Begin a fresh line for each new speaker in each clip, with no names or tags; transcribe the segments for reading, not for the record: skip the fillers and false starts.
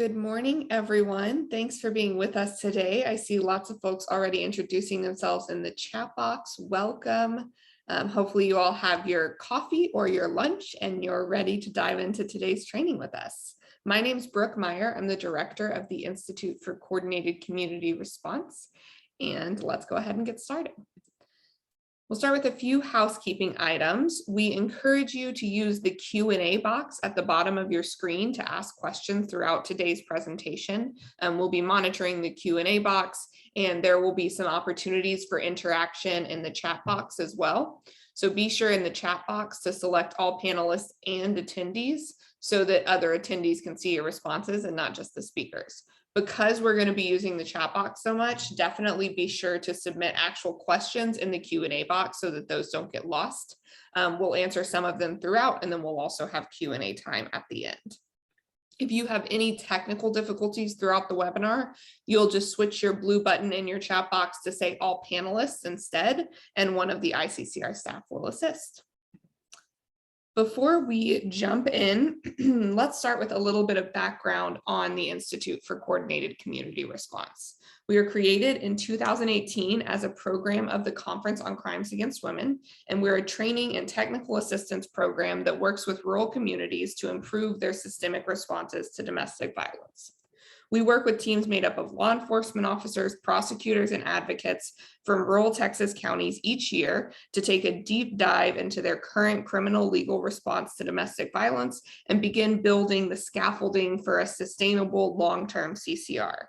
Good morning, everyone. Thanks for being with us today. I see lots of folks already introducing themselves in the chat box. Welcome. Hopefully you all have your coffee or your lunch and you're ready to dive into today's training with us. My name is Brooke Meyer. I'm the director of the Institute for Coordinated Community Response. And let's go ahead and get started. We'll start with a few housekeeping items. We encourage you to use the Q&A box at the bottom of your screen to ask questions throughout today's presentation. We'll be monitoring the Q&A box, and there will be some opportunities for interaction in the chat box as well. So be sure in the chat box to select all panelists and attendees so that other attendees can see your responses and not just the speakers. Because we're going to be using the chat box so much, definitely be sure to submit actual questions in the Q&A box so that those don't get lost. We'll answer some of them throughout, and then we'll also have Q&A time at the end. If you have any technical difficulties throughout the webinar, you'll just switch your blue button in your chat box to say all panelists instead, and one of the ICCR staff will assist. Before we jump in, let's start with a little bit of background on the Institute for Coordinated Community Response. We were created in 2018 as a program of the Conference on Crimes Against Women, and we're a training and technical assistance program that works with rural communities to improve their systemic responses to domestic violence. We work with teams made up of law enforcement officers, prosecutors, and advocates from rural Texas counties each year to take a deep dive into their current criminal legal response to domestic violence and begin building the scaffolding for a sustainable long-term CCR.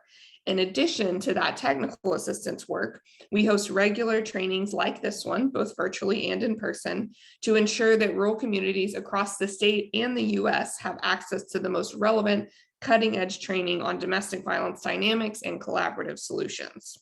In addition to that technical assistance work, we host regular trainings like this one, both virtually and in person, to ensure that rural communities across the state and the US have access to the most relevant cutting-edge training on domestic violence dynamics and collaborative solutions.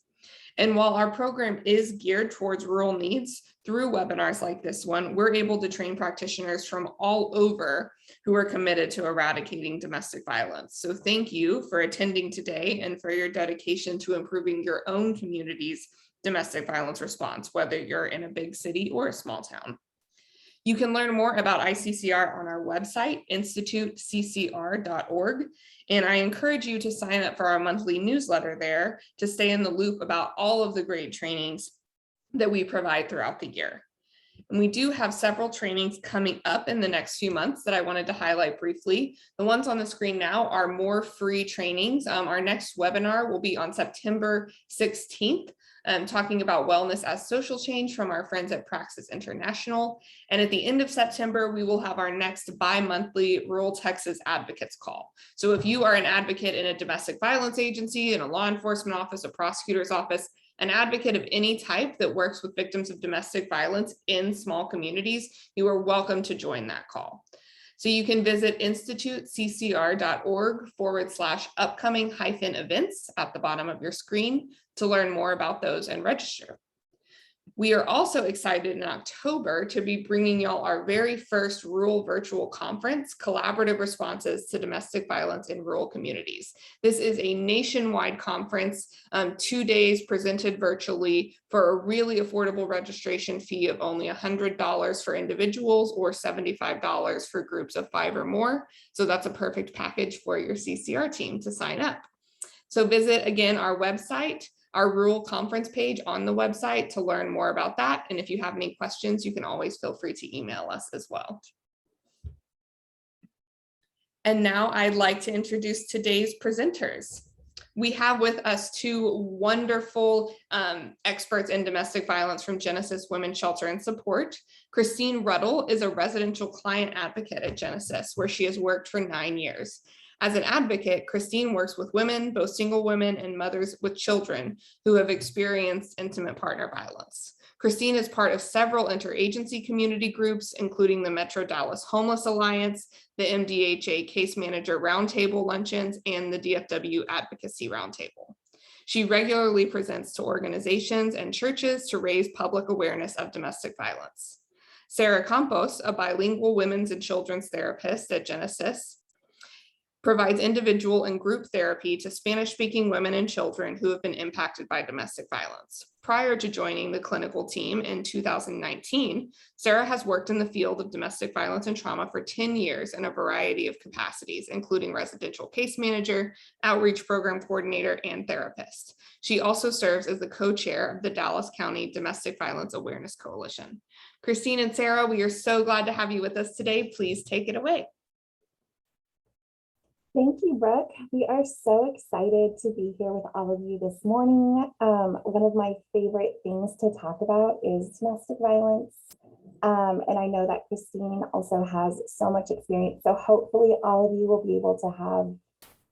And while our program is geared towards rural needs, through webinars like this one, we're able to train practitioners from all over who are committed to eradicating domestic violence. So thank you for attending today and for your dedication to improving your own community's domestic violence response, whether you're in a big city or a small town. You can learn more about ICCR on our website, instituteccr.org, and I encourage you to sign up for our monthly newsletter there to stay in the loop about all of the great trainings that we provide throughout the year. And we do have several trainings coming up in the next few months that I wanted to highlight briefly. The ones on the screen now are more free trainings. Our next webinar will be on September 16th. Talking about wellness as social change from our friends at Praxis International. And at the end of September, we will have our next bi-monthly Rural Texas Advocates Call. So if you are an advocate in a domestic violence agency, in a law enforcement office, a prosecutor's office, an advocate of any type that works with victims of domestic violence in small communities, you are welcome to join that call. So you can visit instituteccr.org/upcoming-events at the bottom of your screen to learn more about those and register. We are also excited in October to be bringing y'all our very first rural virtual conference, Collaborative Responses to Domestic Violence in Rural Communities. This is a nationwide conference, 2 days presented virtually for a really affordable registration fee of only $100 for individuals or $75 for groups of 5 or more. So that's a perfect package for your CCR team to sign up. So visit again our website, our rural conference page on the website to learn more about that. And if you have any questions, you can always feel free to email us as well. And now I'd like to introduce today's presenters. We have with us 2 wonderful experts in domestic violence from Genesis Women's Shelter and Support. Christine Ruddle is a residential client advocate at Genesis, where she has worked for 9 years. As an advocate, Christine works with women, both single women and mothers with children who have experienced intimate partner violence. Christine is part of several interagency community groups, including the Metro Dallas Homeless Alliance, the MDHA Case Manager Roundtable Luncheons, and the DFW Advocacy Roundtable. She regularly presents to organizations and churches to raise public awareness of domestic violence. Sarah Campos, a bilingual women's and children's therapist at Genesis, provides individual and group therapy to Spanish-speaking women and children who have been impacted by domestic violence. Prior to joining the clinical team in 2019, Sarah has worked in the field of domestic violence and trauma for 10 years in a variety of capacities, including residential case manager, outreach program coordinator, and therapist. She also serves as the co-chair of the Dallas County Domestic Violence Awareness Coalition. Christine and Sarah, we are so glad to have you with us today. Please take it away.
Thank you, Brooke. We are so excited to be here with all of you this morning. One of my favorite things to talk about is domestic violence. And I know that Christine also has so much experience. So hopefully all of you will be able to have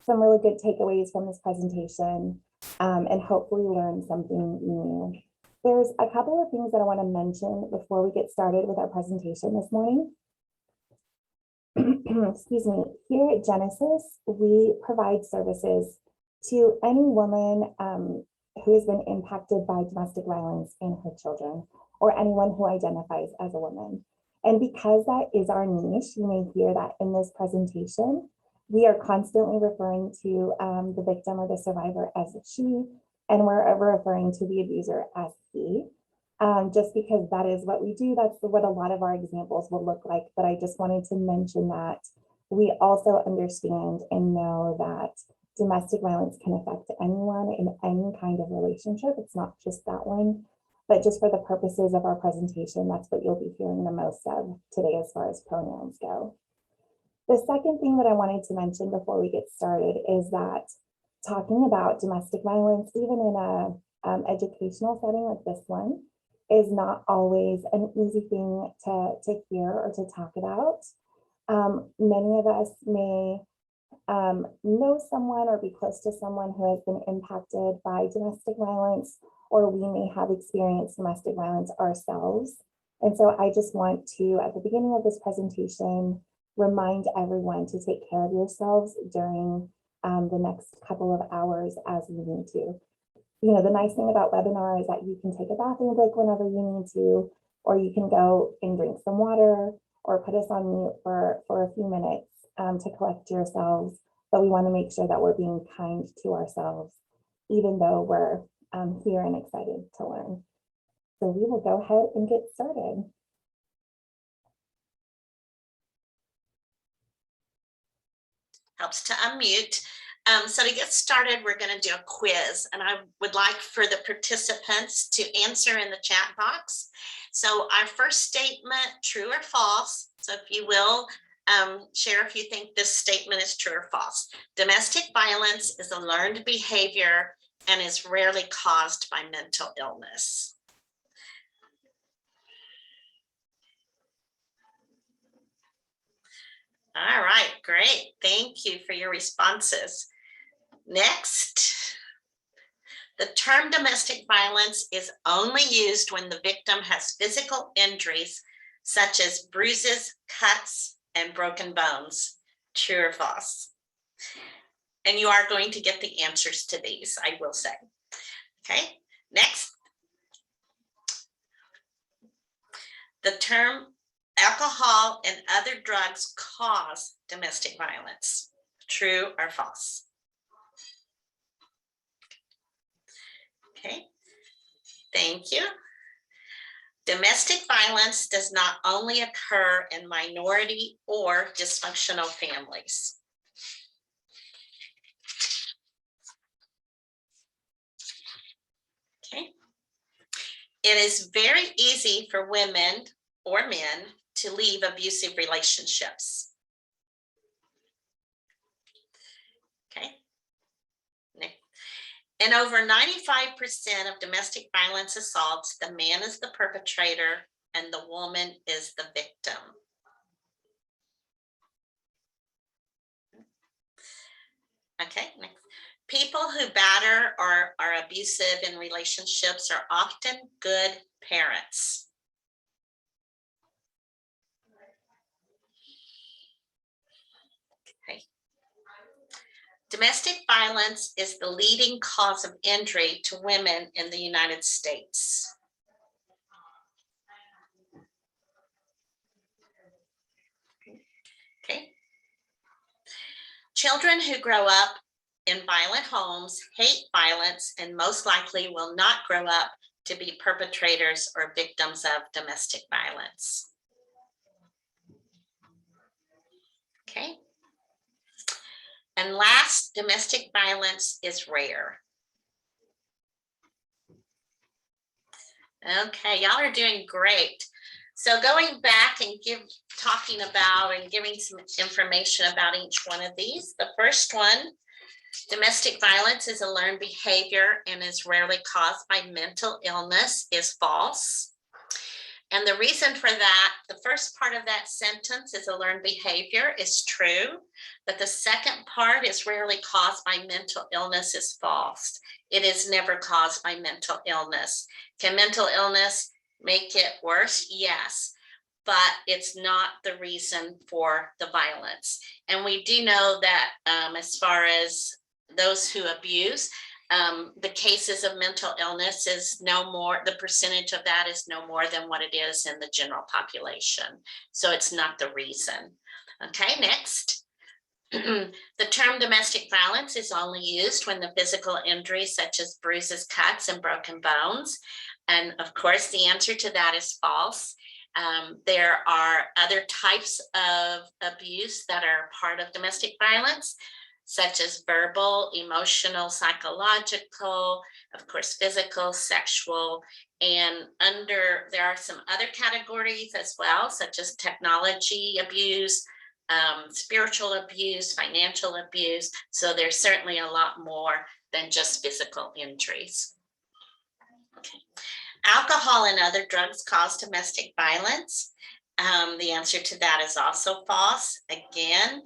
some really good takeaways from this presentation and hopefully learn something new. There's a couple of things that I want to mention before we get started with our presentation this morning. Excuse me, here at Genesis, we provide services to any woman who has been impacted by domestic violence and her children, or anyone who identifies as a woman. And because that is our niche, you may hear that in this presentation, we are constantly referring to the victim or the survivor as she, and we're referring to the abuser as he. Just because that is what we do, that's what a lot of our examples will look like. But I just wanted to mention that we also understand and know that domestic violence can affect anyone in any kind of relationship. It's not just that one, but just for the purposes of our presentation, that's what you'll be hearing the most of today as far as pronouns go. The second thing that I wanted to mention before we get started is that talking about domestic violence, even in a educational setting like this one, is not always an easy thing to hear or to talk about. Many of us may know someone or be close to someone who has been impacted by domestic violence, or we may have experienced domestic violence ourselves. And so I just want to, at the beginning of this presentation, remind everyone to take care of yourselves during the next couple of hours as you need to. You know, the nice thing about webinar is that you can take a bathroom break whenever you need to, or you can go and drink some water or put us on mute for a few minutes to collect yourselves. But we want to make sure that we're being kind to ourselves, even though we're here and excited to learn. So we will go ahead and get started.
Helps to unmute. So to get started, we're going to do a quiz, and I would like for the participants to answer in the chat box. So our first statement, true or false. So if you will, share if you think this statement is true or false. Domestic violence is a learned behavior and is rarely caused by mental illness. All right, great. Thank you for your responses. Next, the term domestic violence is only used when the victim has physical injuries such as bruises, cuts, and broken bones. True or false? And you are going to get the answers to these, I will say. Okay, next. The term alcohol and other drugs cause domestic violence. True or false? Okay, thank you. Domestic violence does not only occur in minority or dysfunctional families. Okay. It is very easy for women or men to leave abusive relationships. Okay. In over 95% of domestic violence assaults, the man is the perpetrator and the woman is the victim. Okay, next. People who batter or are abusive in relationships are often good parents. Okay. Domestic violence is the leading cause of injury to women in the United States. Okay. Children who grow up in violent homes hate violence and most likely will not grow up to be perpetrators or victims of domestic violence. Okay. And last, domestic violence is rare. Okay, y'all are doing great. So going back and talking about and giving some information about each one of these. The first one, domestic violence is a learned behavior and is rarely caused by mental illness, is false. And the reason for that, the first part of that sentence is a learned behavior is true, but the second part is rarely caused by mental illness is false. It is never caused by mental illness. Can mental illness make it worse? Yes, but it's not the reason for the violence. And we do know that as far as those who abuse, the cases of mental illness is no more, the percentage of that is no more than what it is in the general population. So it's not the reason. Okay, next. The term domestic violence is only used when the physical injuries such as bruises, cuts, and broken bones. And of course, the answer to that is false. There are other types of abuse that are part of domestic violence, such as verbal, emotional, psychological, of course, physical, sexual, and there are some other categories as well, such as technology abuse, spiritual abuse, financial abuse. So there's certainly a lot more than just physical injuries. Okay. Alcohol and other drugs cause domestic violence. The answer to that is also false. Again,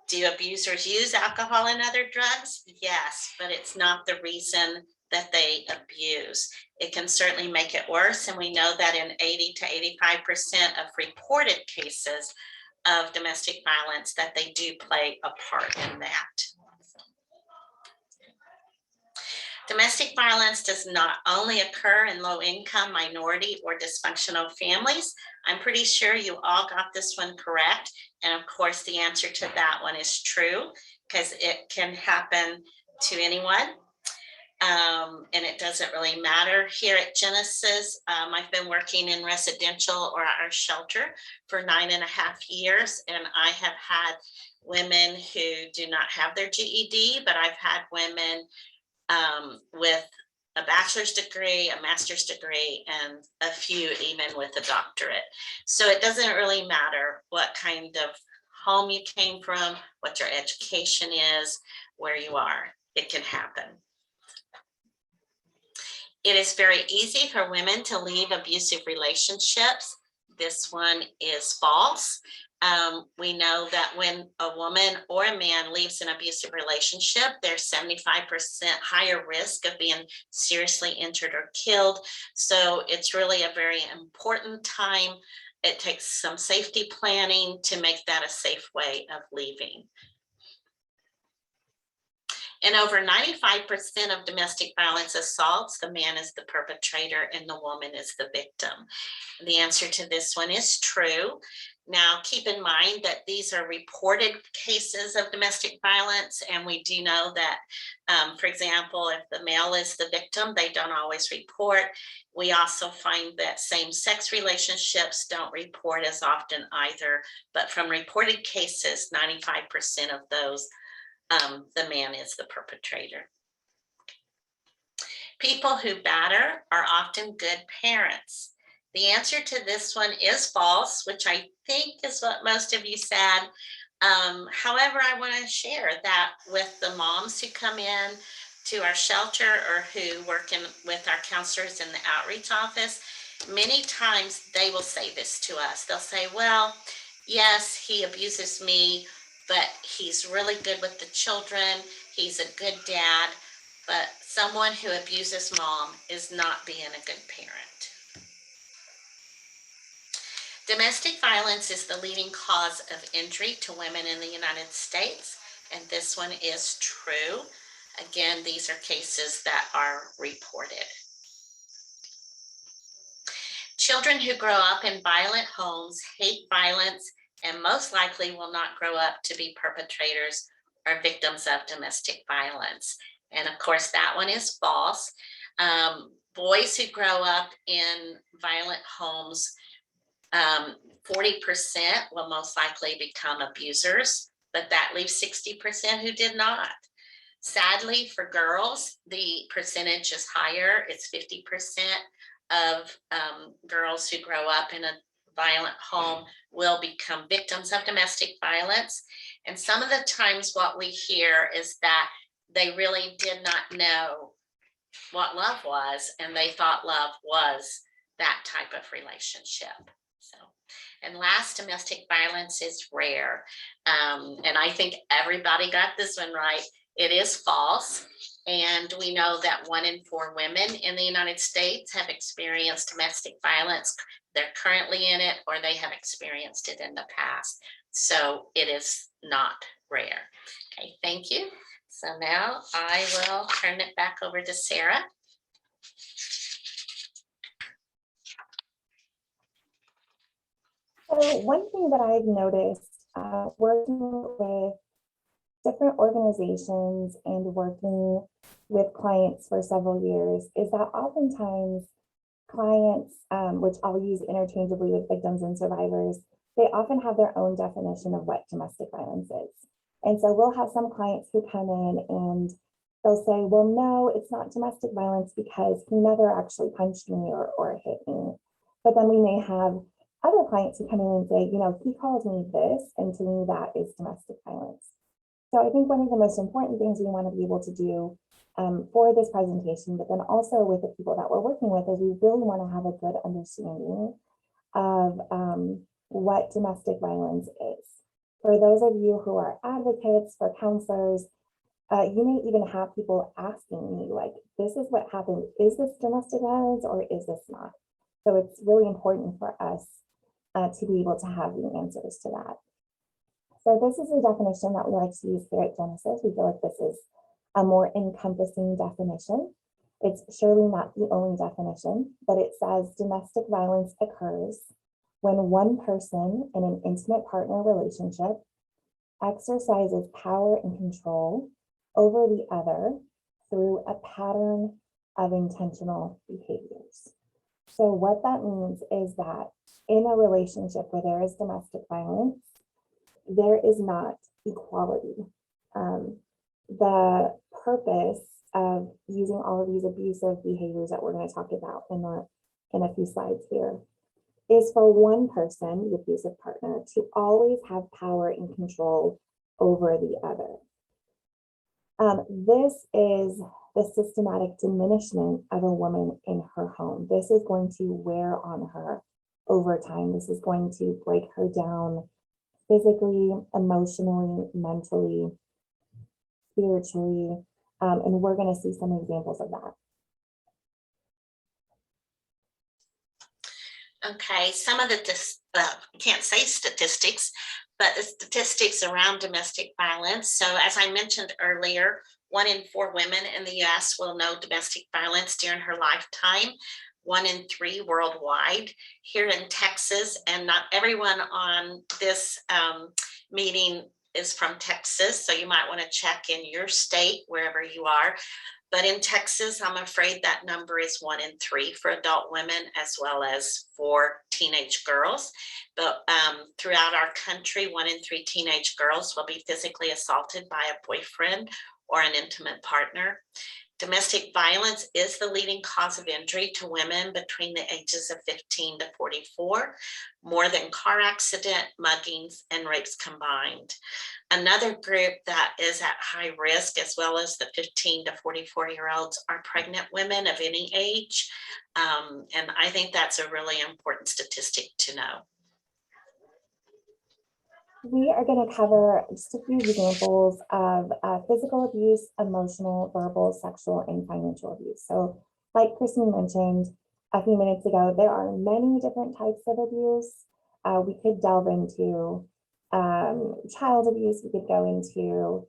do abusers use alcohol and other drugs? Yes, but it's not the reason that they abuse. It can certainly make it worse. And we know that in 80 to 85% of reported cases of domestic violence that they do play a part in that. Domestic violence does not only occur in low-income, minority, or dysfunctional families. I'm pretty sure you all got this one correct. And of course, the answer to that one is true, because it can happen to anyone. And it doesn't really matter. Here at Genesis, I've been working in residential or our shelter for 9.5 years, and I have had women who do not have their GED, but I've had women with a bachelor's degree, a master's degree, and a few even with a doctorate. So it doesn't really matter what kind of home you came from, what your education is, where you are, it can happen. It is very easy for women to leave abusive relationships. This one is false. We know that when a woman or a man leaves an abusive relationship, there's 75% higher risk of being seriously injured or killed. So it's really a very important time. It takes some safety planning to make that a safe way of leaving. In over 95% of domestic violence assaults, the man is the perpetrator and the woman is the victim. The answer to this one is true. Now, keep in mind that these are reported cases of domestic violence, and we do know that, for example, if the male is the victim, they don't always report. We also find that same-sex relationships don't report as often either, but from reported cases, 95% of those, the man is the perpetrator. People who batter are often good parents. The answer to this one is false, which I think is what most of you said. However, I want to share that with the moms who come in to our shelter or who work with our counselors in the outreach office, many times they will say this to us. They'll say, well, yes, he abuses me, but he's really good with the children. He's a good dad, but someone who abuses mom is not being a good parent. Domestic violence is the leading cause of injury to women in the United States, and this one is true. Again, these are cases that are reported. Children who grow up in violent homes hate violence and most likely will not grow up to be perpetrators are victims of domestic violence. And of course, that one is false. Boys who grow up in violent homes, 40% will most likely become abusers, but that leaves 60% who did not. Sadly, for girls, the percentage is higher. It's 50% of girls who grow up in a violent home will become victims of domestic violence. And some of the times what we hear is that they really did not know what love was, and they thought love was that type of relationship. So, and last, domestic violence is rare. And I think everybody got this one right. It is false. And we know that 1 in 4 women in the United States have experienced domestic violence. They're currently in it, or they have experienced it in the past. So it is not rare. Okay, thank you. So now I will turn it back over to Sarah.
So one thing that I've noticed working with different organizations and working with clients for several years is that oftentimes clients, which I'll use interchangeably with victims and survivors, they often have their own definition of what domestic violence is. And so we'll have some clients who come in and they'll say, well, no, it's not domestic violence because he never actually punched me or hit me. But then we may have other clients who come in and say, you know, he called me this, and to me, that is domestic violence. So I think one of the most important things we want to be able to do for this presentation, but then also with the people that we're working with, is we really want to have a good understanding of what domestic violence is. For those of you who are advocates, for counselors, you may even have people asking me, like, this is what happened. Is this domestic violence or is this not? So it's really important for us to be able to have the answers to that. So this is a definition that we like to use here at Genesis. We feel like this is a more encompassing definition. It's surely not the only definition, but it says domestic violence occurs when one person in an intimate partner relationship exercises power and control over the other through a pattern of intentional behaviors. So what that means is that in a relationship where there is domestic violence, there is not equality. The purpose of using all of these abusive behaviors that we're going to talk about in a few slides here is for one person, the abusive partner, to always have power and control over the other. This is the systematic diminishment of a woman in her home. This is going to wear on her over time. This is going to break her down physically, emotionally, mentally, spiritually, and we're going to see some examples of that.
Okay, some of the, can't say statistics, but the statistics around domestic violence. So as I mentioned earlier, 1 in 4 women in the US will know domestic violence during her lifetime, 1 in 3 worldwide. Here in Texas, and not everyone on this meeting is from Texas, so you might want to check in your state, wherever you are. But in Texas, I'm afraid that number is 1 in 3 for adult women, as well as for teenage girls. But throughout our country, 1 in 3 teenage girls will be physically assaulted by a boyfriend or an intimate partner. Domestic violence is the leading cause of injury to women between the ages of 15 to 44, more than car accident, muggings, and rapes combined. Another group that is at high risk, as well as the 15 to 44-year-olds, are pregnant women of any age. And I think that's a really important statistic to know.
We are going to cover just a few examples of physical abuse, emotional, verbal, sexual, and financial abuse. So like Christine mentioned a few minutes ago, there are many different types of abuse. We could delve into child abuse, we could go into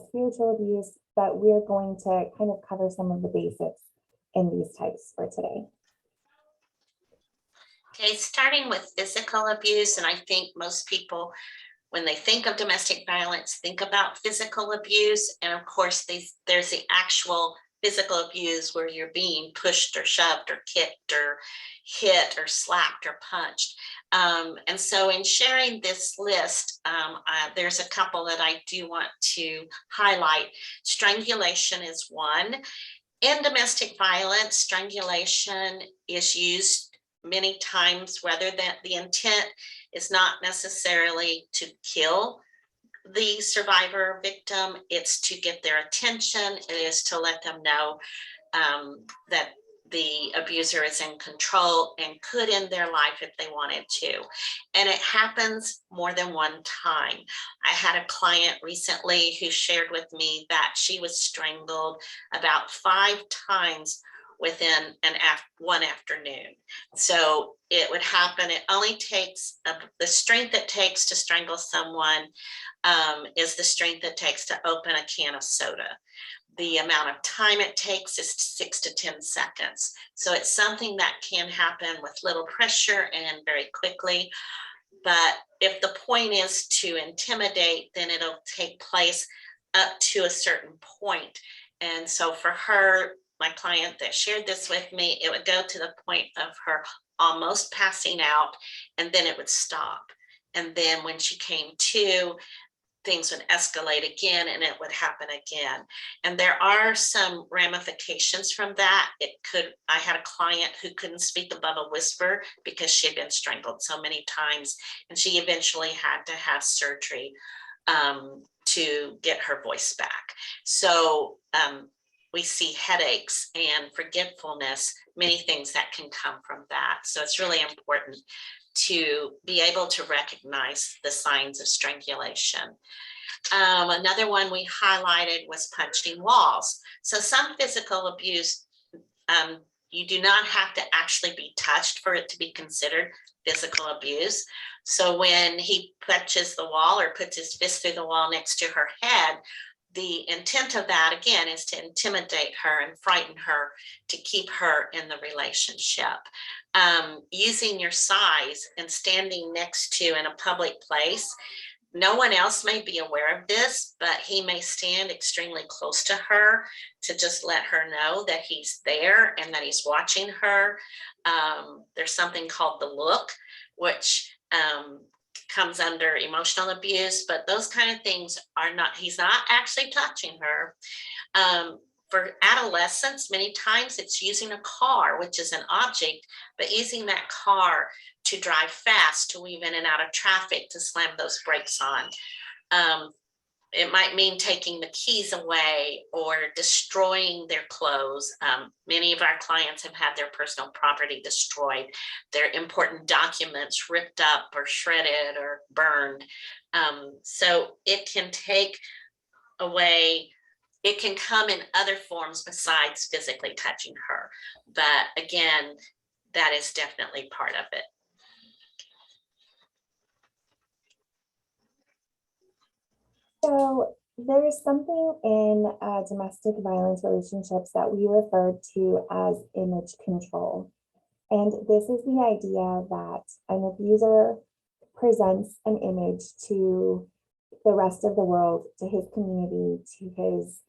spiritual abuse, but we're going to kind of cover some of the basics in these types for today.
Okay, starting with physical abuse, and I think most people when they think of domestic violence, think about physical abuse. And of course, there's the actual physical abuse where you're being pushed or shoved or kicked or hit or slapped or punched. And so in sharing this list, there's a couple that I do want to highlight. Strangulation is one. In domestic violence, strangulation is used many times, whether that the intent is not necessarily to kill the survivor or victim, it's to get their attention, it is to let them know that the abuser is in control and could end their life if they wanted to. And it happens more than one time. I had a client recently who shared with me that she was strangled about 5 times within one afternoon. So it would happen. It only takes the strength it takes to strangle someone is the strength it takes to open a can of soda. The amount of time it takes is 6 to 10 seconds. So it's something that can happen with little pressure and very quickly. But if the point is to intimidate, then it'll take place up to a certain point. And so for her, my client that shared this with me, it would go to the point of her almost passing out, and then it would stop. And then when she came to, things would escalate again and it would happen again. And there are some ramifications from that. I had a client who couldn't speak above a whisper because she had been strangled so many times, and she eventually had to have surgery to get her voice back. So we see headaches and forgetfulness, many things that can come from that. So it's really important to be able to recognize the signs of strangulation. Another one we highlighted was punching walls. So some physical abuse, you do not have to actually be touched for it to be considered physical abuse. So when he punches the wall or puts his fist through the wall next to her head, the intent of that, again, is to intimidate her and frighten her to keep her in the relationship. Using your size and standing next to in a public place, no one else may be aware of this, but he may stand extremely close to her to just let her know that he's there and that he's watching her. There's something called the look, which comes under emotional abuse, but those kind of things are not, he's not actually touching her. For adolescents, many times it's using a car, which is an object, but using that car to drive fast, to weave in and out of traffic, to slam those brakes on. It might mean taking the keys away or destroying their clothes. Many of our clients have had their personal property destroyed, their important documents ripped up or shredded or burned. So it can take away, it can come in other forms besides physically touching her. But again, that is definitely part of it.
So there is something in domestic violence relationships that we refer to as image control. And this is the idea that an abuser presents an image to the rest of the world, to his community, to his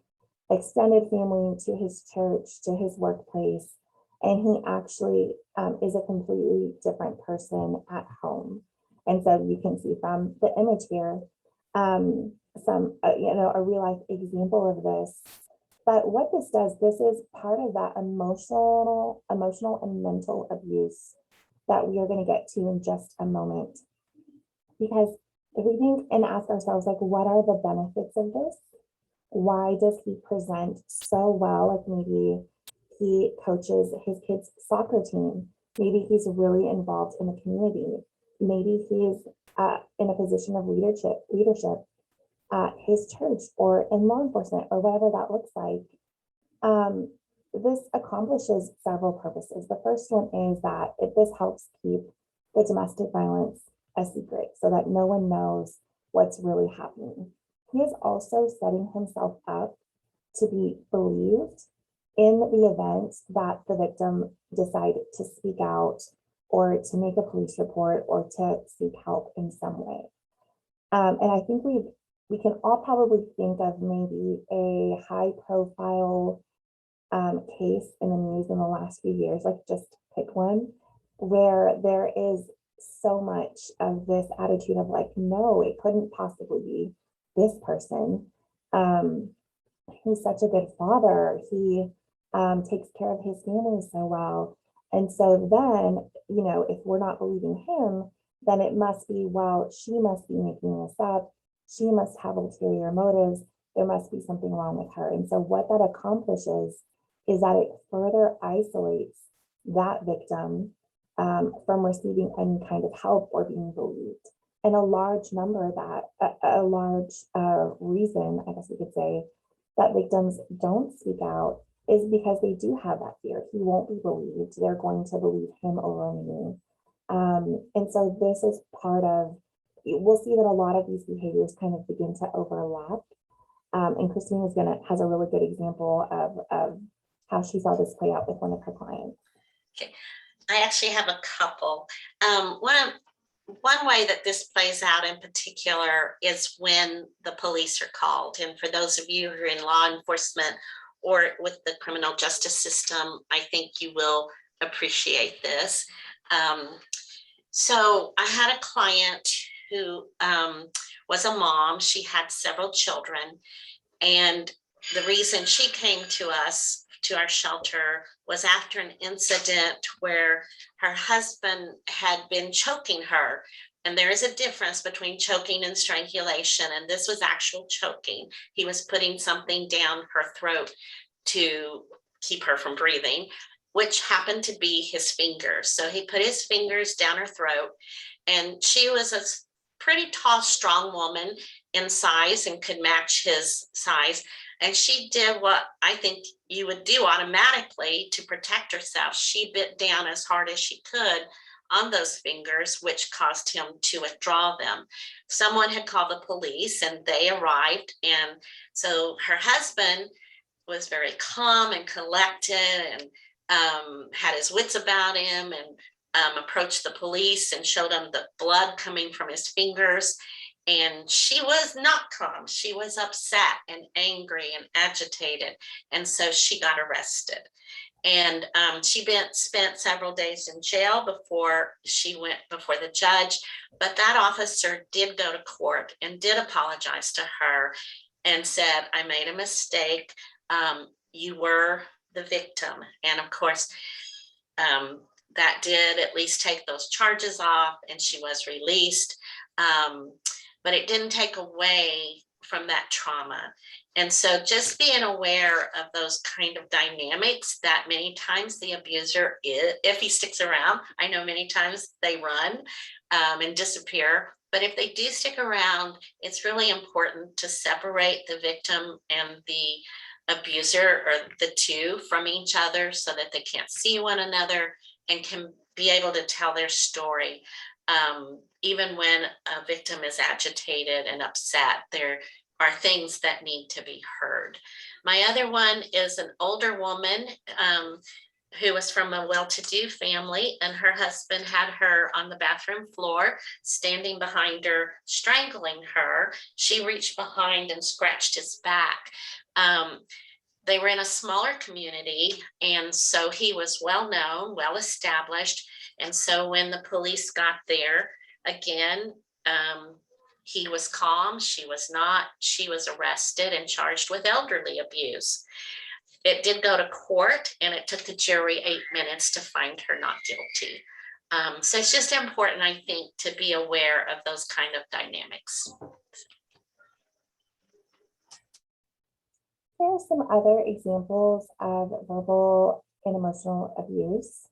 extended family, to his church, to his workplace, and he actually is a completely different person at home. And so you can see from the image here, a real life example of this. But what this does, this is part of that emotional and mental abuse that we are going to get to in just a moment. Because if we think and ask ourselves, like, what are the benefits of this? Why does he present so well? Like maybe he coaches his kids' soccer team. Maybe he's really involved in the community. Maybe he's in a position of leadership at his church or in law enforcement or whatever that looks like. This accomplishes several purposes. The first one is that this helps keep the domestic violence a secret so that no one knows what's really happening. He is also setting himself up to be believed in the event that the victim decided to speak out or to make a police report or to seek help in some way. And I think we can all probably think of maybe a high profile case in the news in the last few years, like just pick one, where there is so much of this attitude of like, no, it couldn't possibly be this person. Um, he's such a good father. He takes care of his family so well. And so then, if we're not believing him, then it must be, well, she must be making this up. She must have ulterior motives. There must be something wrong with her. And so what that accomplishes is that it further isolates that victim from receiving any kind of help or being believed. And a large number of that, a large reason, I guess we could say, that victims don't speak out is because they do have that fear. He won't be believed. They're going to believe him over me. And so this is part of, we'll see that a lot of these behaviors kind of begin to overlap. And Christine has a really good example of how she saw this play out with one of her clients.
Okay. I actually have a couple. One way that this plays out in particular is when the police are called. And for those of you who are in law enforcement or with the criminal justice system, I think you will appreciate this. So I had a client who was a mom. She had several children. And the reason she came to us, to our shelter, was after an incident where her husband had been choking her. And there is a difference between choking and strangulation. And this was actual choking. He was putting something down her throat to keep her from breathing, which happened to be his fingers. So he put his fingers down her throat, and she was a pretty tall, strong woman in size and could match his size. And she did what I think you would do automatically to protect herself. She bit down as hard as she could on those fingers, which caused him to withdraw them. Someone had called the police and they arrived. And so her husband was very calm and collected and had his wits about him, and approached the police and showed them the blood coming from his fingers. And she was not calm. She was upset and angry and agitated. And so she got arrested. And she spent several days in jail before she went before the judge. But that officer did go to court and did apologize to her and said, I made a mistake. You were the victim. And of course, that did at least take those charges off, and she was released. But it didn't take away from that trauma. And so just being aware of those kind of dynamics, that many times the abuser, if he sticks around, I know many times they run and disappear, but if they do stick around, it's really important to separate the victim and the abuser, or the two, from each other so that they can't see one another and can be able to tell their story. Even when a victim is agitated and upset, there are things that need to be heard. My other one is an older woman who was from a well-to-do family, and her husband had her on the bathroom floor, standing behind her, strangling her. She reached behind and scratched his back. They were in a smaller community, and so he was well-known, well-established. And so when the police got there, again, he was calm, she was not. She was arrested and charged with elderly abuse. It did go to court, and it took the jury 8 minutes to find her not guilty. So it's just important, I think, to be aware of those kind of dynamics.
There are some other examples of verbal and emotional abuse.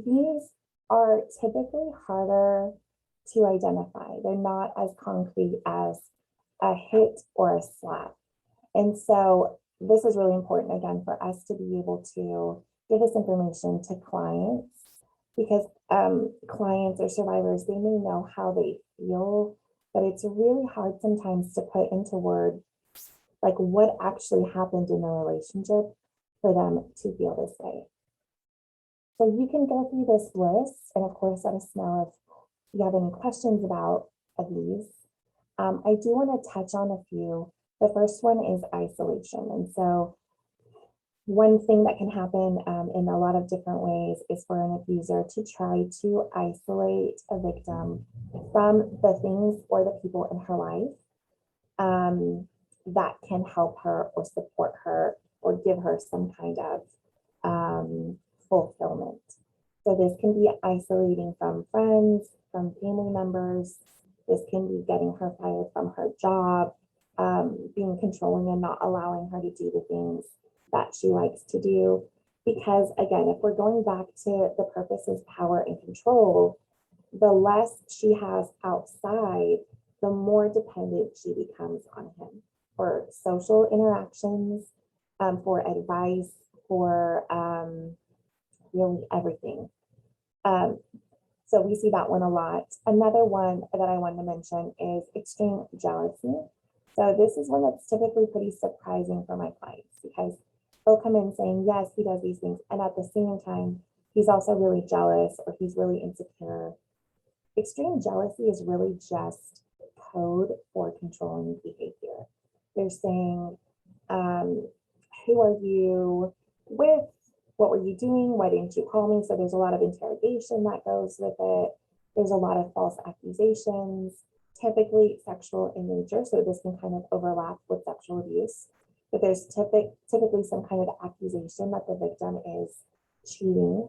These are typically harder to identify. They're not as concrete as a hit or a slap. And so this is really important, again, for us to be able to give this information to clients, because clients or survivors, they may know how they feel, but it's really hard sometimes to put into words like what actually happened in the relationship for them to feel this way. So you can go through this list, and of course, let us know if you have any questions about these. I do want to touch on a few. The first one is isolation. And so one thing that can happen in a lot of different ways is for an abuser to try to isolate a victim from the things or the people in her life that can help her or support her or give her some kind of fulfillment. So this can be isolating from friends, from family members. This can be getting her fired from her job, being controlling and not allowing her to do the things that she likes to do. Because again, if we're going back to the purpose is power and control, the less she has outside, the more dependent she becomes on him for social interactions, for advice, for really everything. So we see that one a lot. Another one that I wanted to mention is extreme jealousy. So this is one that's typically pretty surprising for my clients because they'll come in saying, yes, he does these things. And at the same time, he's also really jealous or he's really insecure. Extreme jealousy is really just code for controlling behavior. They're saying, who are you with? What were you doing? Why didn't you call me? So there's a lot of interrogation that goes with it. There's a lot of false accusations, typically sexual in nature. So this can kind of overlap with sexual abuse. But there's typically some kind of accusation that the victim is cheating.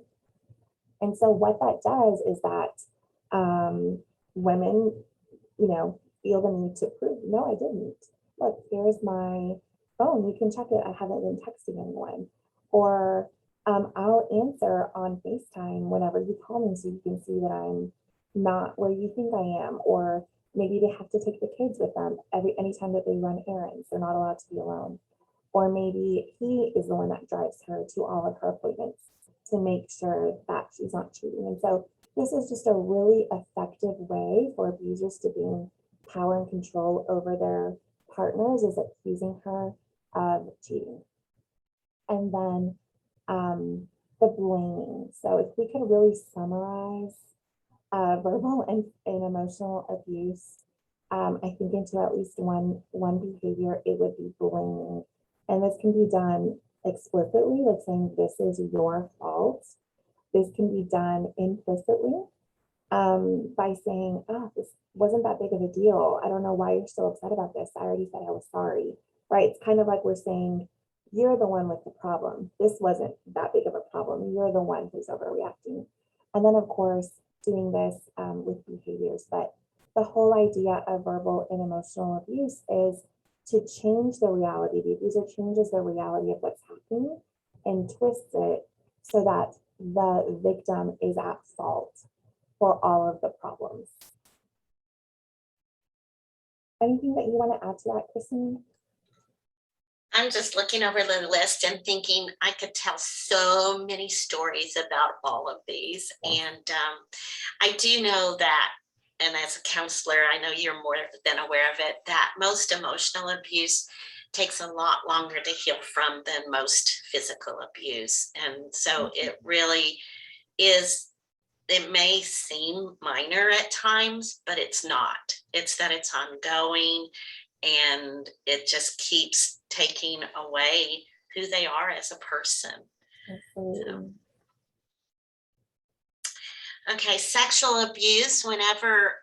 And so what that does is that women, feel the need to prove, no, I didn't. Look, here's my phone. You can check it. I haven't been texting anyone. Or I'll answer on FaceTime whenever you call me so you can see that I'm not where you think I am. Or maybe they have to take the kids with them anytime that they run errands. They're not allowed to be alone. Or maybe he is the one that drives her to all of her appointments to make sure that she's not cheating. And so this is just a really effective way for abusers to gain power and control over their partners, is accusing her of cheating. And then the blaming. So if we could really summarize verbal and emotional abuse, I think into at least one behavior, it would be blaming. And this can be done explicitly, like saying this is your fault. This can be done implicitly by saying, oh, this wasn't that big of a deal. I don't know why you're so upset about this. I already said I was sorry, right? It's kind of like we're saying, you're the one with the problem. This wasn't that big of a problem. You're the one who's overreacting. And then, of course, doing this with behaviors. But the whole idea of verbal and emotional abuse is to change the reality. The abuser changes the reality of what's happening and twists it so that the victim is at fault for all of the problems. Anything that you want to add to that, Christine?
I'm just looking over the list and thinking I could tell so many stories about all of these. And I do know that, and as a counselor, I know you're more than aware of it, that most emotional abuse takes a lot longer to heal from than most physical abuse. And so it really is, it may seem minor at times, but it's not. It's that it's ongoing and it just keeps taking away who they are as a person. So. Okay, sexual abuse. Whenever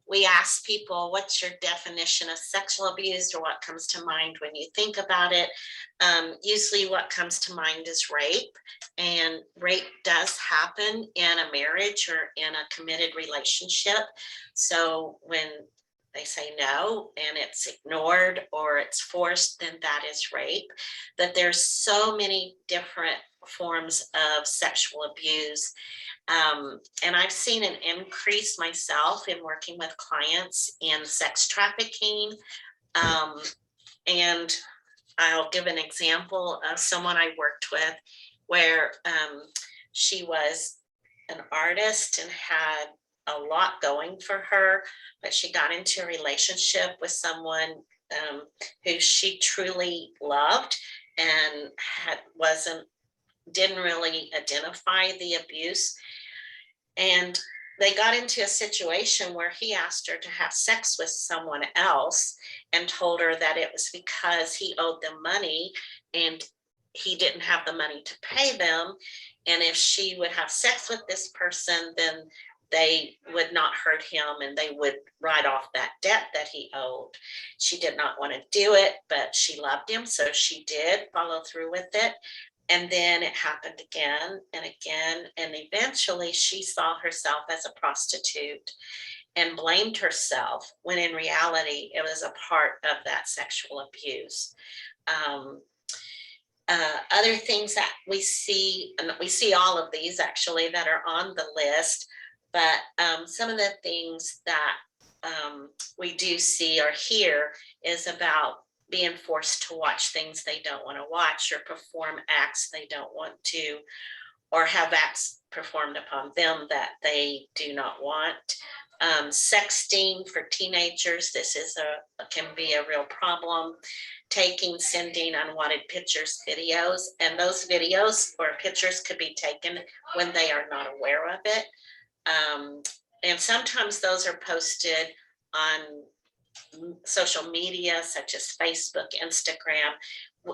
we ask people, what's your definition of sexual abuse, or what comes to mind when you think about it? Usually what comes to mind is rape, and rape does happen in a marriage or in a committed relationship. So when they say no and it's ignored or it's forced, then that is rape. But there's so many different forms of sexual abuse. And I've seen an increase myself in working with clients in sex trafficking. And I'll give an example of someone I worked with where she was an artist and had a lot going for her, but she got into a relationship with someone who she truly loved and didn't really identify the abuse. And they got into a situation where he asked her to have sex with someone else and told her that it was because he owed them money and he didn't have the money to pay them. And if she would have sex with this person, then they would not hurt him and they would write off that debt that he owed. She did not want to do it, but she loved him, so she did follow through with it. And then it happened again and again. And eventually she saw herself as a prostitute and blamed herself, when in reality, it was a part of that sexual abuse. Other things that we see, and we see all of these actually that are on the list, but some of the things that we do see or hear is about being forced to watch things they don't want to watch, or perform acts they don't want to, or have acts performed upon them that they do not want. Sexting for teenagers, this is can be a real problem. Sending unwanted pictures, videos, and those videos or pictures could be taken when they are not aware of it. And sometimes those are posted on social media such as Facebook, Instagram,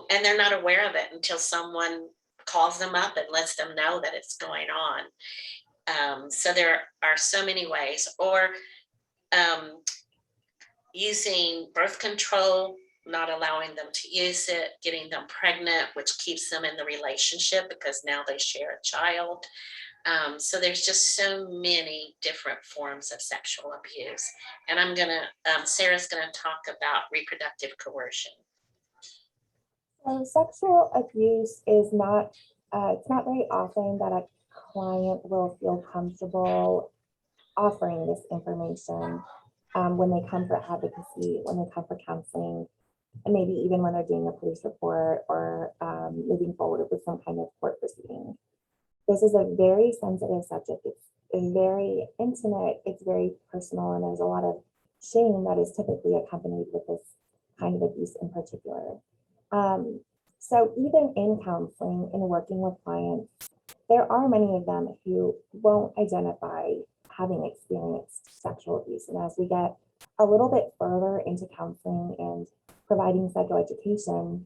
and they're not aware of it until someone calls them up and lets them know that it's going on. So there are so many ways. Or using birth control, not allowing them to use it, getting them pregnant, which keeps them in the relationship because now they share a child. So there's just so many different forms of sexual abuse. And Sarah's gonna talk about reproductive coercion.
So sexual abuse is not, it's not very often that a client will feel comfortable offering this information when they come for advocacy, when they come for counseling, and maybe even when they're doing a police report or moving forward with some kind of court proceeding. This is a very sensitive subject. It's very intimate, it's very personal, and there's a lot of shame that is typically accompanied with this kind of abuse in particular. So even in counseling and working with clients, there are many of them who won't identify having experienced sexual abuse. And as we get a little bit further into counseling and providing psychoeducation,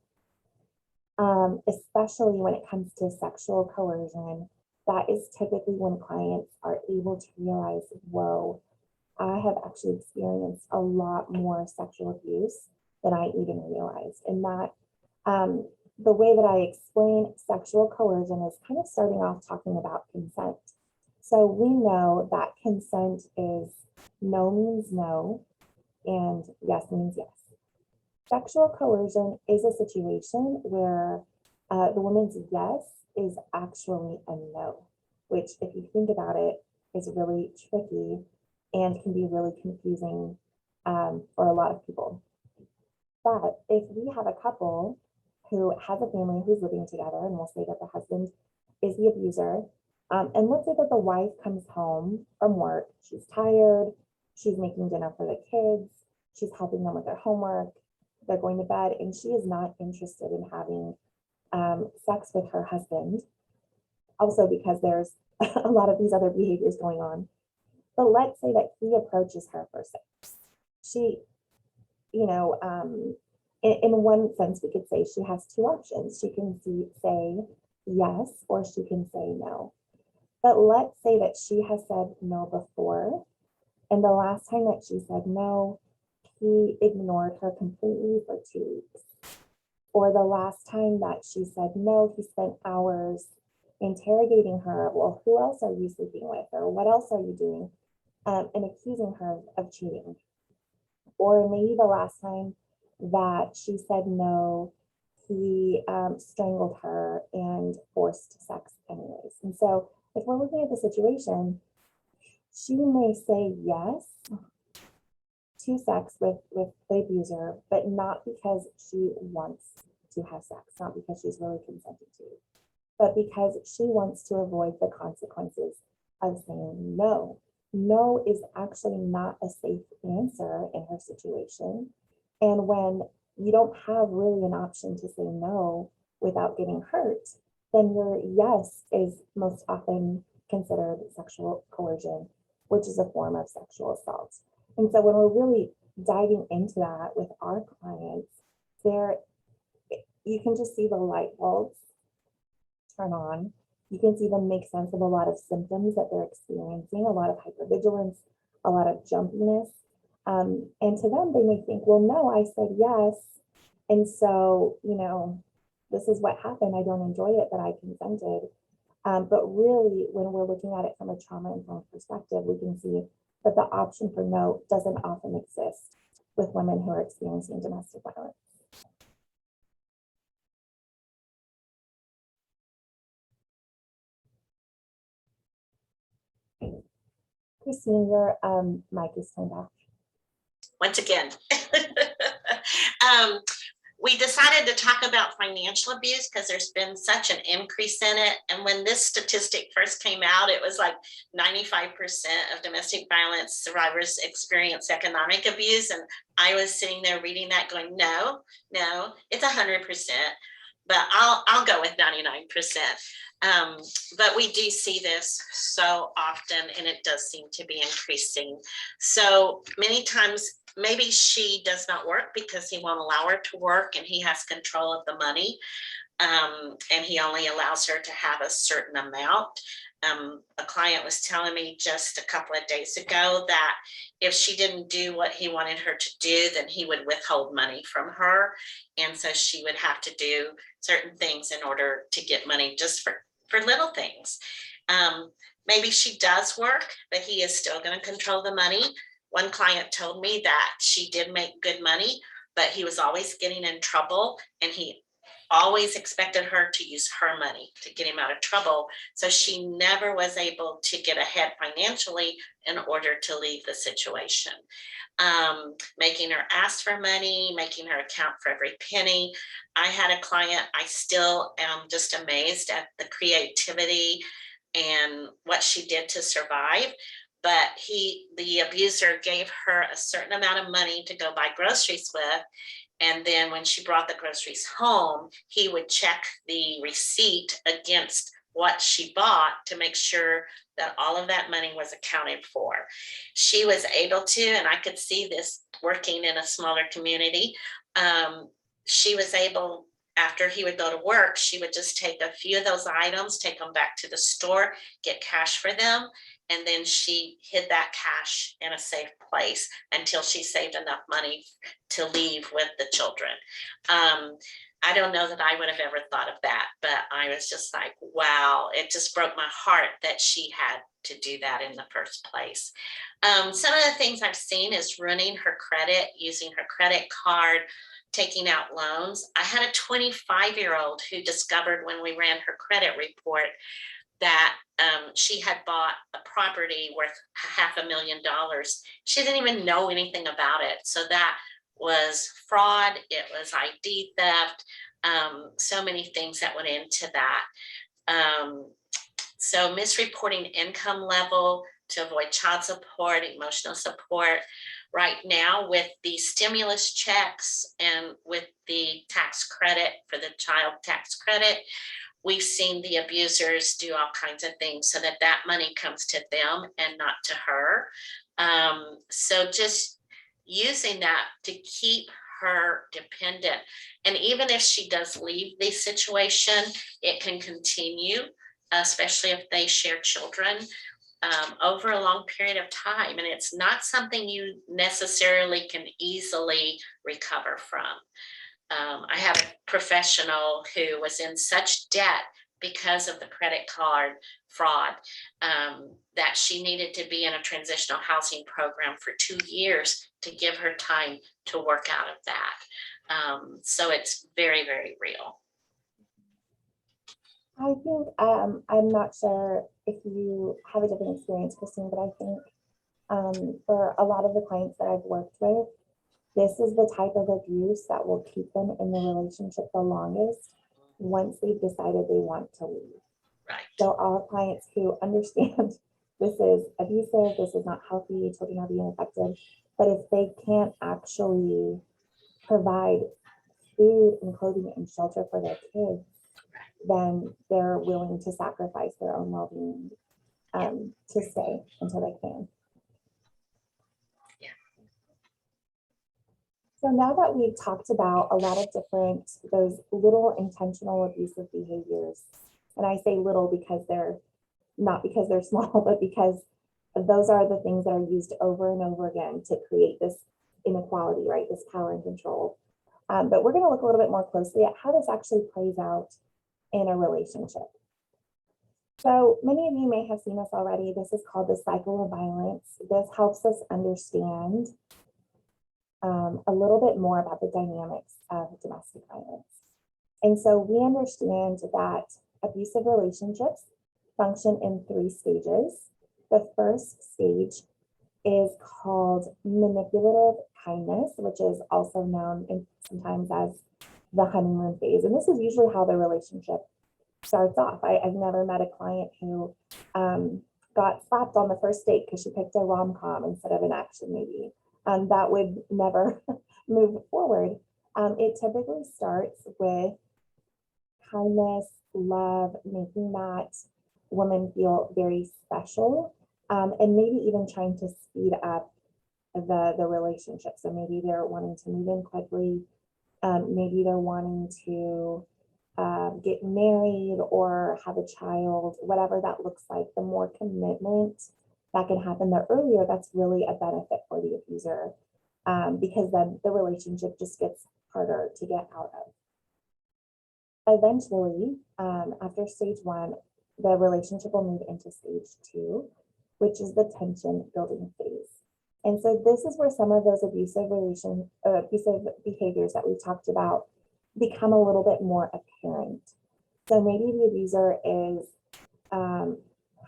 especially when it comes to sexual coercion, that is typically when clients are able to realize, whoa, I have actually experienced a lot more sexual abuse than I even realized. And that the way that I explain sexual coercion is kind of starting off talking about consent. So we know that consent is no means no, and yes means yes. Sexual coercion is a situation where the woman's yes is actually a no, which, if you think about it, is really tricky and can be really confusing for a lot of people. But if we have a couple who has a family who's living together, and we'll say that the husband is the abuser, and let's say that the wife comes home from work, she's tired, she's making dinner for the kids, she's helping them with their homework, they're going to bed, and she is not interested in having sex with her husband, also because there's a lot of these other behaviors going on. But let's say that he approaches her for sex. She, you know, in one sense, we could say she has two options. She can say yes, or she can say no. But let's say that she has said no before, and the last time that she said no, he ignored her completely for 2 weeks. Or the last time that she said no, he spent hours interrogating her. Well, who else are you sleeping with? Or what else are you doing? And accusing her of cheating. Or maybe the last time that she said no, he strangled her and forced sex anyways. And so if we're looking at the situation, she may say yes to sex with the abuser, but not because she wants to have sex, not because she's really consenting to, but because she wants to avoid the consequences of saying no. No is actually not a safe answer in her situation. And when you don't have really an option to say no without getting hurt, then your yes is most often considered sexual coercion. which is a form of sexual assault. And so when we're really diving into that with our clients, you can just see the light bulbs turn on. You can see them make sense of a lot of symptoms that they're experiencing, a lot of hypervigilance, a lot of jumpiness. And to them, they may think, well, no, I said yes. And so, this is what happened. I don't enjoy it, but I consented. But really, when we're looking at it from a trauma-informed perspective, we can see that the option for no doesn't often exist with women who are experiencing domestic violence. Christine, your mic is turned off.
Once again. We decided to talk about financial abuse because there's been such an increase in it. And when this statistic first came out, it was like 95% of domestic violence survivors experience economic abuse. And I was sitting there reading that going, no, it's 100%, but I'll go with 99%. But we do see this so often, and it does seem to be increasing. So many times, maybe she does not work because he won't allow her to work and he has control of the money. And he only allows her to have a certain amount. A client was telling me just a couple of days ago that if she didn't do what he wanted her to do, then he would withhold money from her. And so she would have to do certain things in order to get money just for little things. Maybe she does work, but he is still going to control the money. One client told me that she did make good money, but he was always getting in trouble, and he always expected her to use her money to get him out of trouble. So she never was able to get ahead financially in order to leave the situation. Making her ask for money, making her account for every penny. I had a client, I still am just amazed at the creativity and what she did to survive. But the abuser gave her a certain amount of money to go buy groceries with. And then when she brought the groceries home, he would check the receipt against what she bought to make sure that all of that money was accounted for. She was able to, and I could see this working in a smaller community. She was able, after he would go to work, she would just take a few of those items, take them back to the store, get cash for them. And then she hid that cash in a safe place until she saved enough money to leave with the children. I don't know that I would have ever thought of that, but I was just like, wow, it just broke my heart that she had to do that in the first place. Some of the things I've seen is running her credit, using her credit card, taking out loans. I had a 25-year-old who discovered when we ran her credit report that she had bought a property worth $500,000. She didn't even know anything about it. So that was fraud. It was ID theft. So many things that went into that. So misreporting income level to avoid child support, emotional support. Right now, with the stimulus checks and with the tax credit for the child tax credit, we've seen the abusers do all kinds of things so that that money comes to them and not to her. So just using that to keep her dependent. And even if she does leave the situation, it can continue, especially if they share children, over a long period of time. And it's not something you necessarily can easily recover from. I have a professional who was in such debt because of the credit card fraud that she needed to be in a transitional housing program for 2 years to give her time to work out of that. So it's very, very real.
I think I'm not sure if you have a different experience, Christine, but I think for a lot of the clients that I've worked with, this is the type of abuse that will keep them in the relationship the longest once they've decided they want to leave.
Right.
So our clients who understand this is abusive, this is not healthy, children are being affected, but if they can't actually provide food and clothing and shelter for their kids, then they're willing to sacrifice their own well-being to stay until they can. So now that we've talked about a lot of different, those little intentional abusive behaviors, and I say little because they're not because they're small, but because those are the things that are used over and over again to create this inequality, right? This power and control. But we're going to look a little bit more closely at how this actually plays out in a relationship. So many of you may have seen this already. This is called the cycle of violence. This helps us understand a little bit more about the dynamics of domestic violence. And so we understand that abusive relationships function in 3 stages. The first stage is called manipulative kindness, which is also known sometimes as the honeymoon phase. And this is usually how the relationship starts off. I've never met a client who got slapped on the first date because she picked a rom-com instead of an action movie. That would never move forward. It typically starts with kindness, love, making that woman feel very special, and maybe even trying to speed up the relationship. So maybe they're wanting to move in quickly. Maybe they're wanting to get married or have a child, whatever that looks like. The more commitment that can happen the earlier, that's really a benefit for the abuser, because then the relationship just gets harder to get out of. Eventually, after stage 1, the relationship will move into stage 2, which is the tension building phase. And so this is where some of those abusive behaviors that we talked about become a little bit more apparent. So maybe the abuser is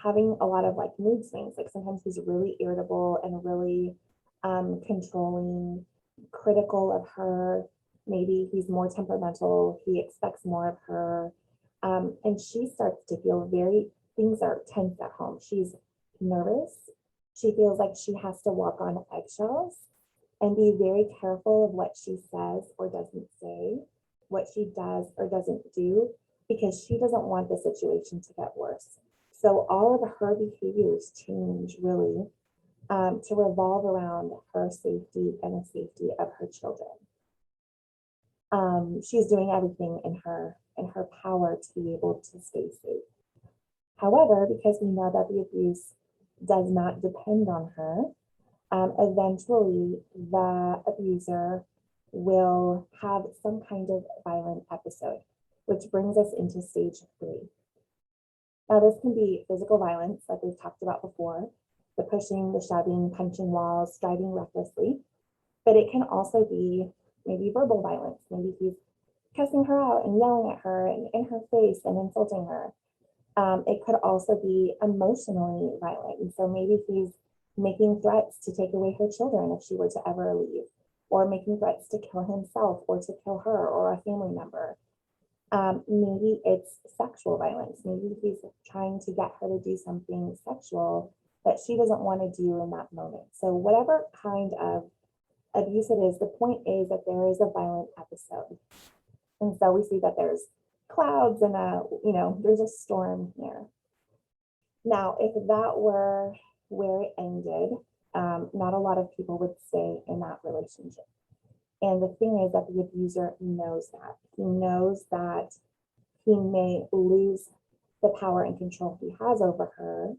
having a lot of like mood swings. Like sometimes he's really irritable and really controlling, critical of her. Maybe he's more temperamental. He expects more of her. And she starts to feel things are tense at home. She's nervous. She feels like she has to walk on eggshells and be very careful of what she says or doesn't say, what she does or doesn't do, because she doesn't want the situation to get worse. So all of her behaviors change really to revolve around her safety and the safety of her children. She's doing everything in her power to be able to stay safe. However, because we know that the abuse does not depend on her, eventually the abuser will have some kind of violent episode, which brings us into stage 3. Now, this can be physical violence, like we've talked about before, the pushing, the shoving, punching walls, driving recklessly, but it can also be maybe verbal violence. Maybe he's cussing her out and yelling at her and in her face and insulting her. It could also be emotionally violent. And so maybe he's making threats to take away her children if she were to ever leave, or making threats to kill himself or to kill her or a family member. Maybe it's sexual violence. Maybe he's trying to get her to do something sexual that she doesn't want to do in that moment. So whatever kind of abuse it is, the point is that there is a violent episode. And so we see that there's clouds and there's a storm here. Now, if that were where it ended, not a lot of people would stay in that relationship. And the thing is that the abuser knows that. He knows that he may lose the power and control he has over her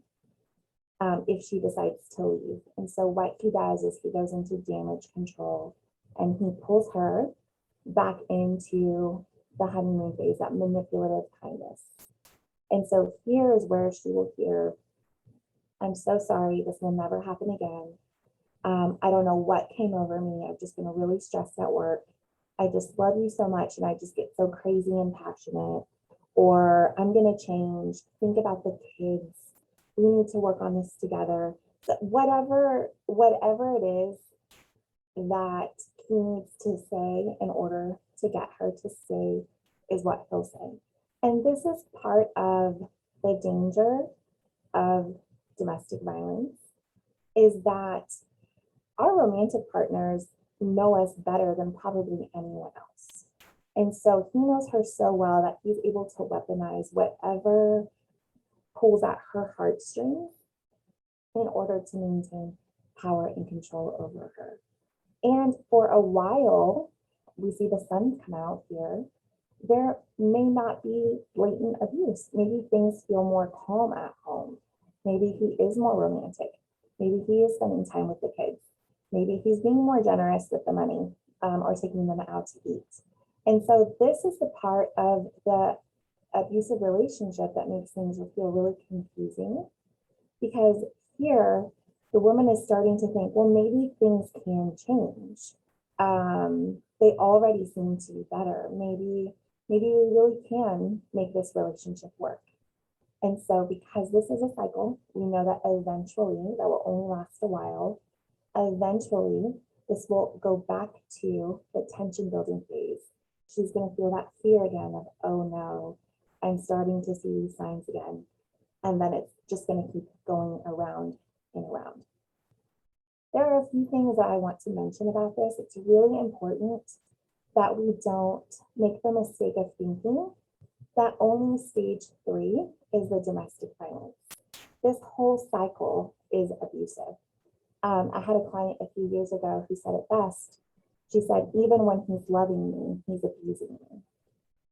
if she decides to leave. And so what he does is he goes into damage control and he pulls her back into the honeymoon phase, that manipulative kindness. And so here is where she will hear, "I'm so sorry, this will never happen again. I don't know what came over me. I've just been really stressed at work. I just love you so much and I just get so crazy and passionate." Or, "I'm going to change. Think about the kids. We need to work on this together." So whatever it is that he needs to say in order to get her to stay is what he'll say. And this is part of the danger of domestic violence, is that our romantic partners know us better than probably anyone else. And so he knows her so well that he's able to weaponize whatever pulls at her heartstrings in order to maintain power and control over her. And for a while, we see the sun come out here, there may not be blatant abuse. Maybe things feel more calm at home. Maybe he is more romantic. Maybe he is spending time with the kids. Maybe he's being more generous with the money, or taking them out to eat. And so this is the part of the abusive relationship that makes things feel really confusing, because here the woman is starting to think, well, maybe things can change. They already seem to be better. Maybe we really can make this relationship work. And so because this is a cycle, we know that eventually, that will only last a while, eventually this will go back to the tension building phase. She's going to feel that fear again of, oh no, I'm starting to see these signs again. And then it's just going to keep going around and around. There are a few things that I want to mention about this. It's really important that we don't make the mistake of thinking that only stage 3 is the domestic violence. This whole cycle is abusive. I had a client a few years ago who said it best. She said, even when he's loving me, he's abusing me.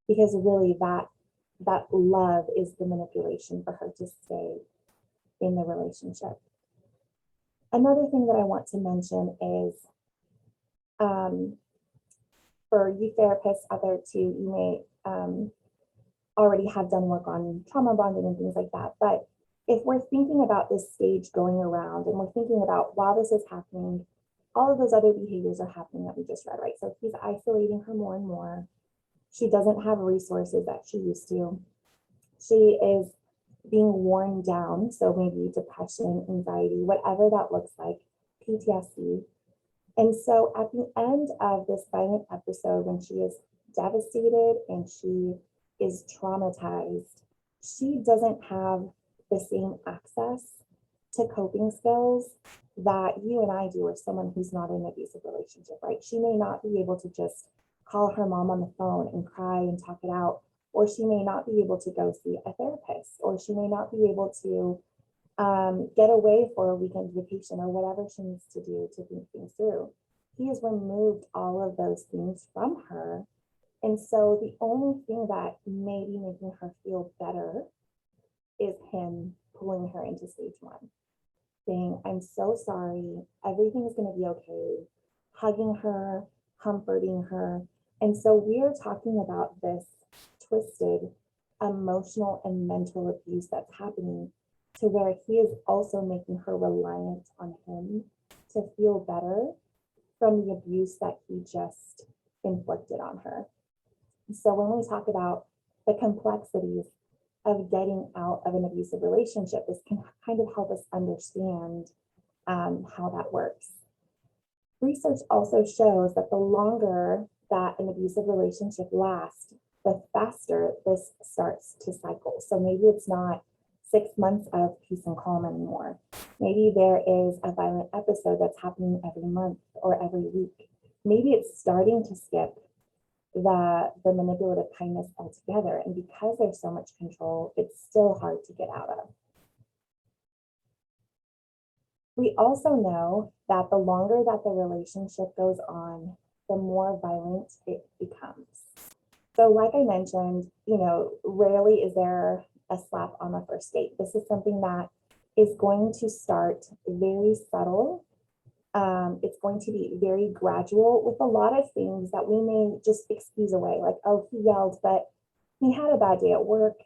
Because really that love is the manipulation for her to stay in the relationship. Another thing that I want to mention is, for you therapists out there too, you may already have done work on trauma bonding and things like that. But if we're thinking about this stage going around and we're thinking about while this is happening, all of those other behaviors are happening that we just read, right? So he's isolating her more and more. She doesn't have resources that she used to. She is being worn down. So maybe depression, anxiety, whatever that looks like, PTSD. And so at the end of this violent episode, when she is devastated and she is traumatized, she doesn't have the same access to coping skills that you and I do, or someone who's not in an abusive relationship, right? She may not be able to just call her mom on the phone and cry and talk it out, or she may not be able to go see a therapist, or she may not be able to get away for a weekend vacation, or whatever she needs to do to think things through. He has removed all of those things from her. And so the only thing that may be making her feel better is him pulling her into stage 1, saying, I'm so sorry, everything's going to be okay, hugging her, comforting her. And so we are talking about this twisted emotional and mental abuse that's happening, to where he is also making her reliant on him to feel better from the abuse that he just inflicted on her. So when we talk about the complexities of getting out of an abusive relationship, this can kind of help us understand how that works. Research also shows that the longer that an abusive relationship lasts, the faster this starts to cycle. So maybe it's not 6 months of peace and calm anymore. Maybe there is a violent episode that's happening every month or every week. Maybe it's starting to skip the manipulative kindness altogether. And because there's so much control, it's still hard to get out of. We also know that the longer that the relationship goes on, the more violent it becomes. So like I mentioned, rarely is there a slap on the first date. This is something that is going to start very subtle. It's going to be very gradual, with a lot of things that we may just excuse away, like, oh, he yelled, but he had a bad day at work,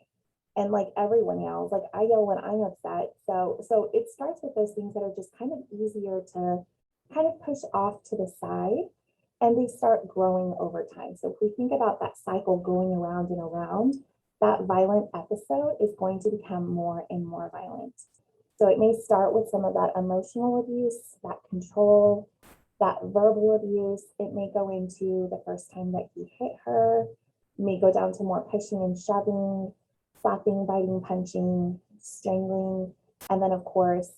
and like everyone yells, like I yell when I'm upset. So it starts with those things that are just kind of easier to kind of push off to the side, and they start growing over time. So if we think about that cycle going around and around, that violent episode is going to become more and more violent. So it may start with some of that emotional abuse, that control, that verbal abuse. It may go into the first time that he hit her, may go down to more pushing and shoving, slapping, biting, punching, strangling. And then of course,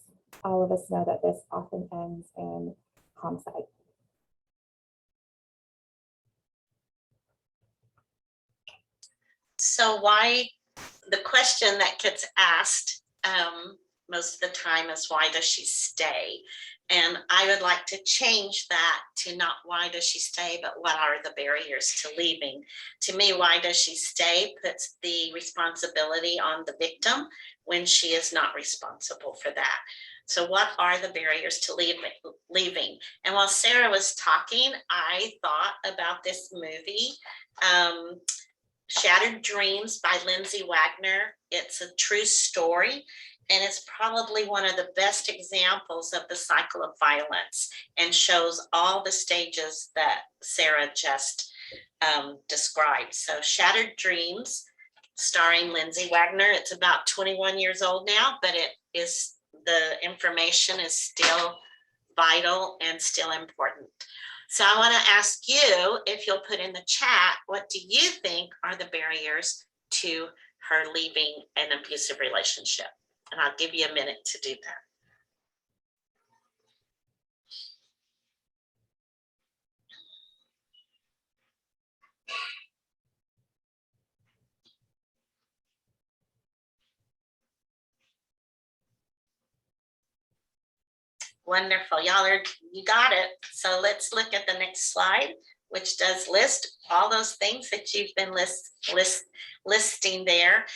all of us know that this often ends in homicide.
So why the question that gets asked, most of the time is why does she stay? And I would like to change that to not why does she stay, but what are the barriers to leaving? To me, why does she stay puts the responsibility on the victim when she is not responsible for that. So what are the barriers to leaving? And while Sarah was talking, I thought about this movie, Shattered Dreams by Lindsay Wagner. It's a true story, and it's probably one of the best examples of the cycle of violence and shows all the stages that Sarah just described. So Shattered Dreams, starring Lindsay Wagner. It's about 21 years old now, but the information is still vital and still important. So I want to ask you if you'll put in the chat, what do you think are the barriers to her leaving an abusive relationship? And I'll give you a minute to do that. Wonderful. You got it. So let's look at the next slide, which does list all those things that you've been listing there.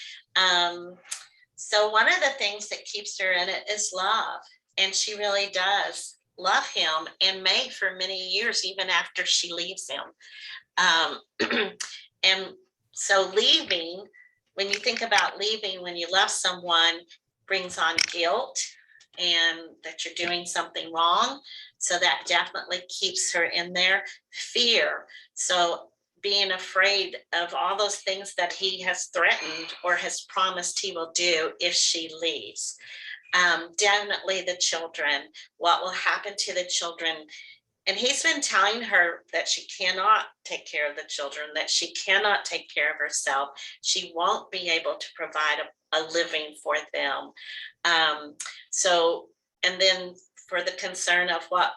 So one of the things that keeps her in it is love. And she really does love him and may for many years, even after she leaves him. And so leaving, when you think about leaving, when you love someone, brings on guilt and that you're doing something wrong. So that definitely keeps her in there. Fear. So being afraid of all those things that he has threatened or has promised he will do if she leaves. Definitely the children, what will happen to the children. And he's been telling her that she cannot take care of the children, that she cannot take care of herself. She won't be able to provide a living for them. And then for the concern of what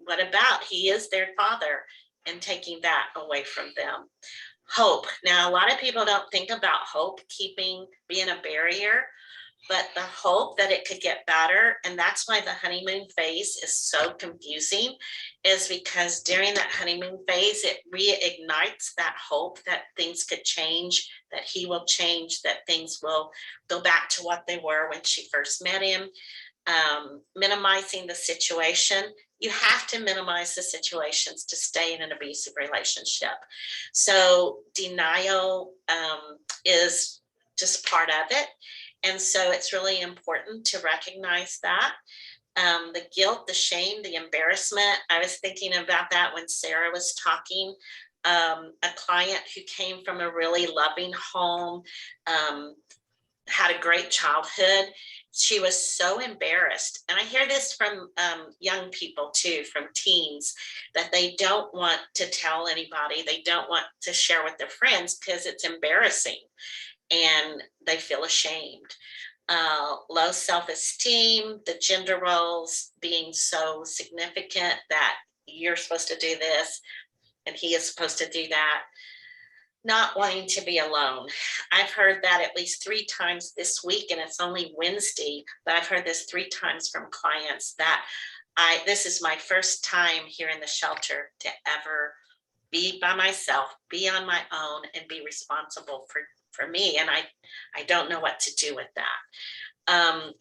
about he is their father and taking that away from them. Hope. Now, a lot of people don't think about hope being a barrier, but the hope that it could get better, and that's why the honeymoon phase is so confusing, is because during that honeymoon phase, it reignites that hope that things could change, that he will change, that things will go back to what they were when she first met him. Minimizing the situation. You have to minimize the situations to stay in an abusive relationship. So denial is just part of it. And so it's really important to recognize that. The guilt, the shame, the embarrassment. I was thinking about that when Sarah was talking. A client who came from a really loving home, had a great childhood. She was so embarrassed. And I hear this from young people too, from teens, that they don't want to tell anybody. They don't want to share with their friends because it's embarrassing and they feel ashamed. Low self-esteem, the gender roles being so significant that you're supposed to do this and he is supposed to do that. Not wanting to be alone. I've heard that at least 3 times this week, and it's only Wednesday, but I've heard this 3 times from clients that this is my first time here in the shelter to ever be by myself, be on my own, and be responsible for me. And I don't know what to do with that.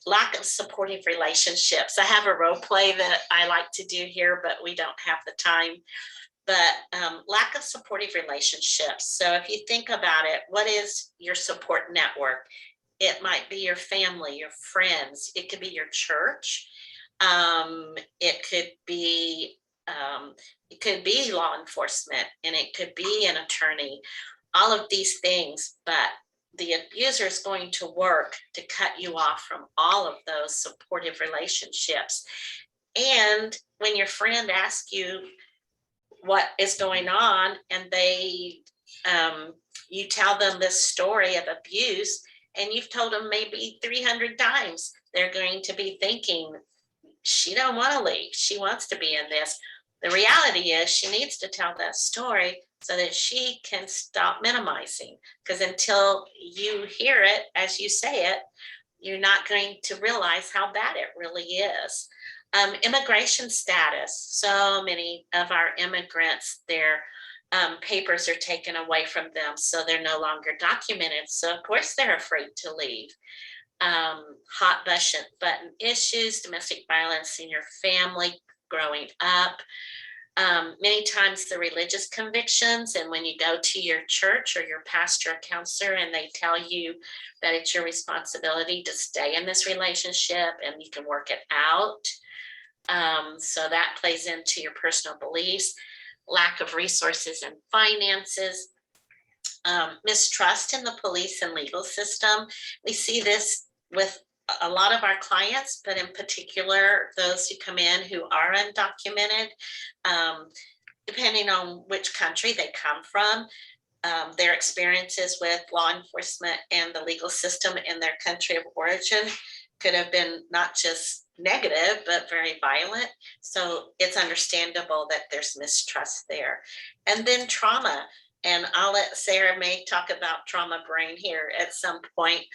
Lack of supportive relationships. I have a role play that I like to do here, but we don't have the time. But lack of supportive relationships. So if you think about it, what is your support network? It might be your family, your friends. It could be your church. It could be law enforcement, and it could be an attorney. All of these things, but the abuser is going to work to cut you off from all of those supportive relationships. And when your friend asks you what is going on, and you tell them this story of abuse, and you've told them maybe 300 times, they're going to be thinking, she don't want to leave. She wants to be in this. The reality is she needs to tell that story so that she can stop minimizing. Because until you hear it, as you say it, you're not going to realize how bad it really is. Immigration status. So many of our immigrants, their papers are taken away from them, so they're no longer documented. So of course they're afraid to leave. Hot button issues, domestic violence in your family growing up. Many times the religious convictions, and when you go to your church or your pastor or counselor and they tell you that it's your responsibility to stay in this relationship and you can work it out. So that plays into your personal beliefs, lack of resources and finances, mistrust in the police and legal system. We see this with a lot of our clients, but in particular, those who come in who are undocumented, depending on which country they come from, their experiences with law enforcement and the legal system in their country of origin could have been not just negative, but very violent. So it's understandable that there's mistrust there. And then trauma. And I'll let Sarah May talk about trauma brain here at some point.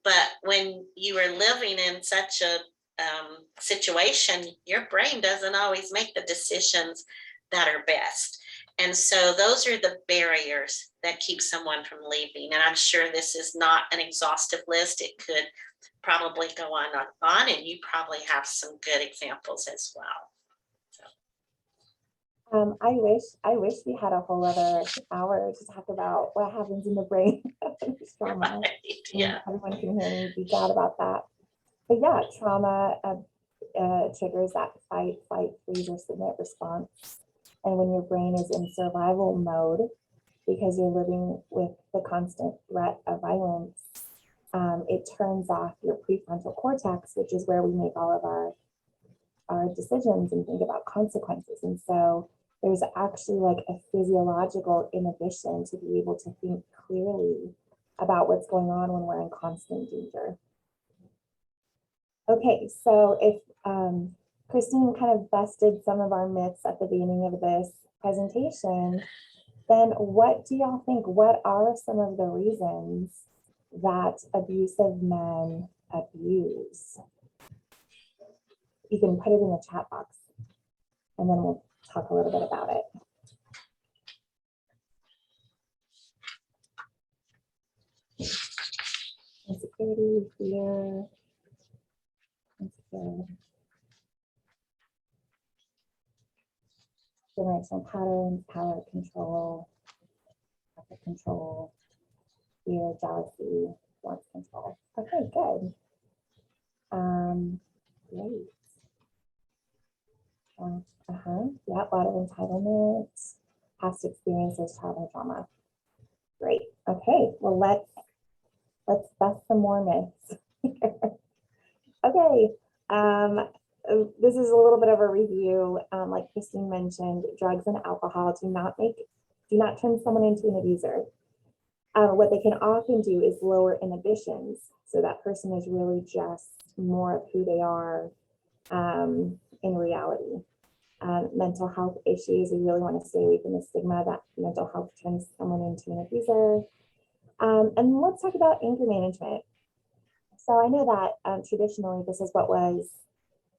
But when you are living in such a situation, your brain doesn't always make the decisions that are best. And so those are the barriers that keep someone from leaving. And I'm sure this is not an exhaustive list. It could probably go on and on, and you probably have some good examples as well.
I wish we had a whole other hour to talk about what happens in the brain. Trauma.
Right, yeah.
Everyone can hear me be glad about that. But yeah, trauma triggers that fight, flight, freeze, or submit response. And when your brain is in survival mode, because you're living with the constant threat of violence, it turns off your prefrontal cortex, which is where we make all of our decisions and think about consequences. And so there's actually like a physiological inhibition to be able to think clearly about what's going on when we're in constant danger. Okay, so if Christine kind of busted some of our myths at the beginning of this presentation, then what do y'all think? What are some of the reasons that abusive men abuse? You can put it in the chat box and then we'll talk a little bit about it. Insecurity, fear, insecurity. Generational patterns, power, control, lack of control, fear, jealousy, wants control. Okay, good. Great. Yeah, a lot of entitlement, past experiences, childhood trauma. Great. Okay, well let's bust some more myths. Okay. This is a little bit of a review. Like Christine mentioned, drugs and alcohol do not turn someone into an abuser. What they can often do is lower inhibitions. So that person is really just more of who they are in reality. Mental health issues, we really want to stay away from the stigma that mental health turns someone into an abuser. And let's talk about anger management. So I know that traditionally this is what was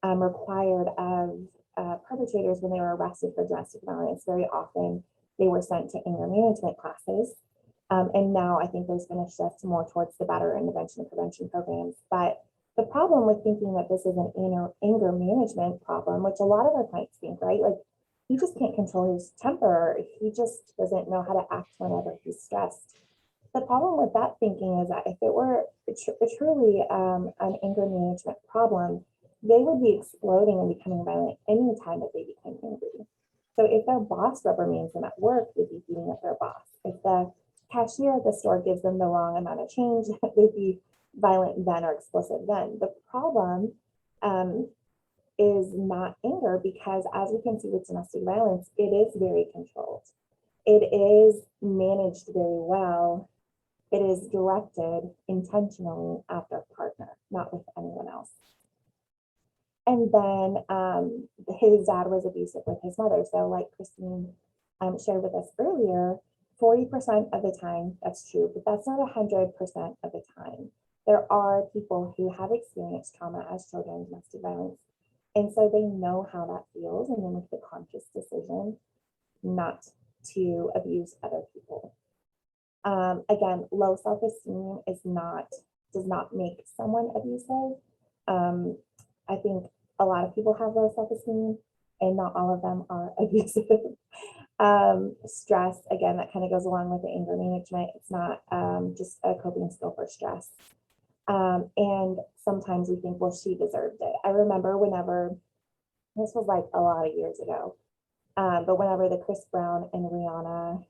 required of perpetrators when they were arrested for domestic violence. Very often they were sent to anger management classes. And now I think there's been a shift more towards the better intervention and prevention programs. But the problem with thinking that this is an anger management problem, which a lot of our clients think, right? Like he just can't control his temper. He just doesn't know how to act whenever he's stressed. The problem with that thinking is that if it were truly an anger management problem, they would be exploding and becoming violent anytime that they became angry. So if their boss reprimands them at work, they'd be beating up their boss. If the cashier at the store gives them the wrong amount of change, they'd be violent then or explosive then. The problem is not anger, because as we can see with domestic violence, it is very controlled. It is managed very well. It is directed intentionally at their partner, not with anyone else. And then his dad was abusive with his mother. So like Christine shared with us earlier, 40% of the time, that's true, but that's not 100% of the time. there are people who have experienced trauma as children, domestic violence, and so they know how that feels, and they make the conscious decision not to abuse other people. Again, low self-esteem does not make someone abusive. I think a lot of people have low self-esteem, and not all of them are abusive. Stress, again, that kind of goes along with the anger management. It's not just a coping skill for stress. And sometimes we think, well, she deserved it. I remember whenever, this was like a lot of years ago, but whenever the Chris Brown and Rihanna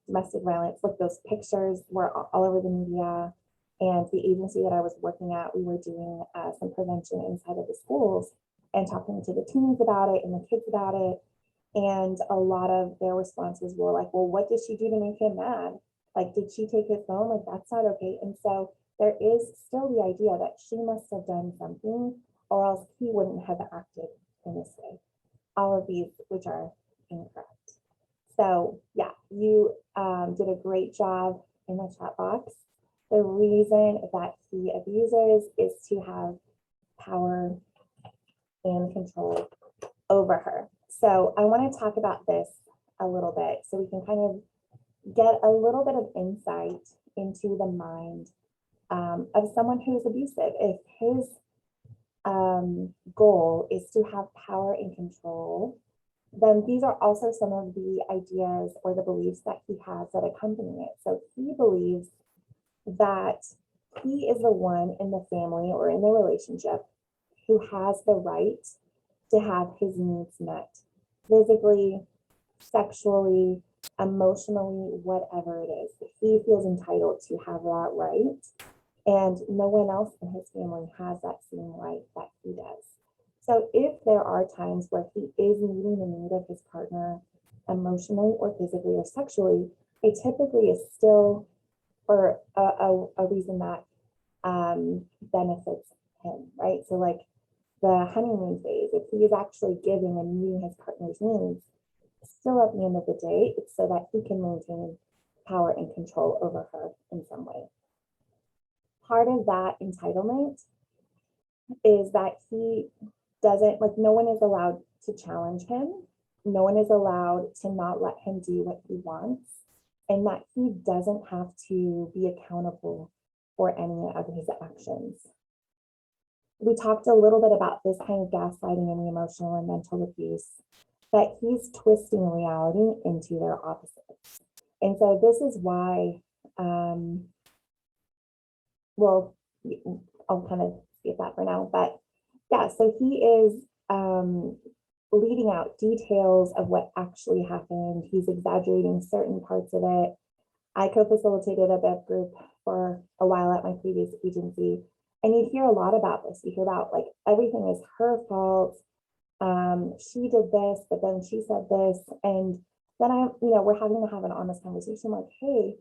domestic violence, look, those pictures were all over the media. And the agency that I was working at, we were doing some prevention inside of the schools and talking to the teens about it and the kids about it. And a lot of their responses were like, well, what did she do to make him mad? Like, did she take his phone? Like, that's not okay. And so there is still the idea that she must have done something or else he wouldn't have acted in this way. All of these, which are incorrect. So yeah, you did a great job in the chat box. The reason that he abuses is to have power and control over her. So I want to talk about this a little bit so we can kind of get a little bit of insight into the mind of someone who's abusive. If his goal is to have power and control, then these are also some of the ideas or the beliefs that he has that accompany it. So he believes that he is the one in the family or in the relationship who has the right to have his needs met, physically, sexually, emotionally, whatever it is. He feels entitled to have that right. And no one else in his family has that same right that he does. So if there are times where he is meeting the need of his partner emotionally or physically or sexually, it typically is still for a reason that benefits him, right? So like the honeymoon phase, if he is actually giving and meeting his partner's needs, still at the end of the day, it's so that he can maintain power and control over her in some way. Part of that entitlement is that he doesn't, like, no one is allowed to challenge him. No one is allowed to not let him do what he wants, and that he doesn't have to be accountable for any of his actions. We talked a little bit about this kind of gaslighting and the emotional and mental abuse, that he's twisting reality into their opposites. And so this is why, well, I'll kind of skip that for now, but yeah, so he is leading out details of what actually happened. He's exaggerating certain parts of it. I co-facilitated a BEV group for a while at my previous agency, and you hear a lot about this. You hear about like everything is her fault. She did this, but then she said this, and then we're having to have an honest conversation. Like, hey,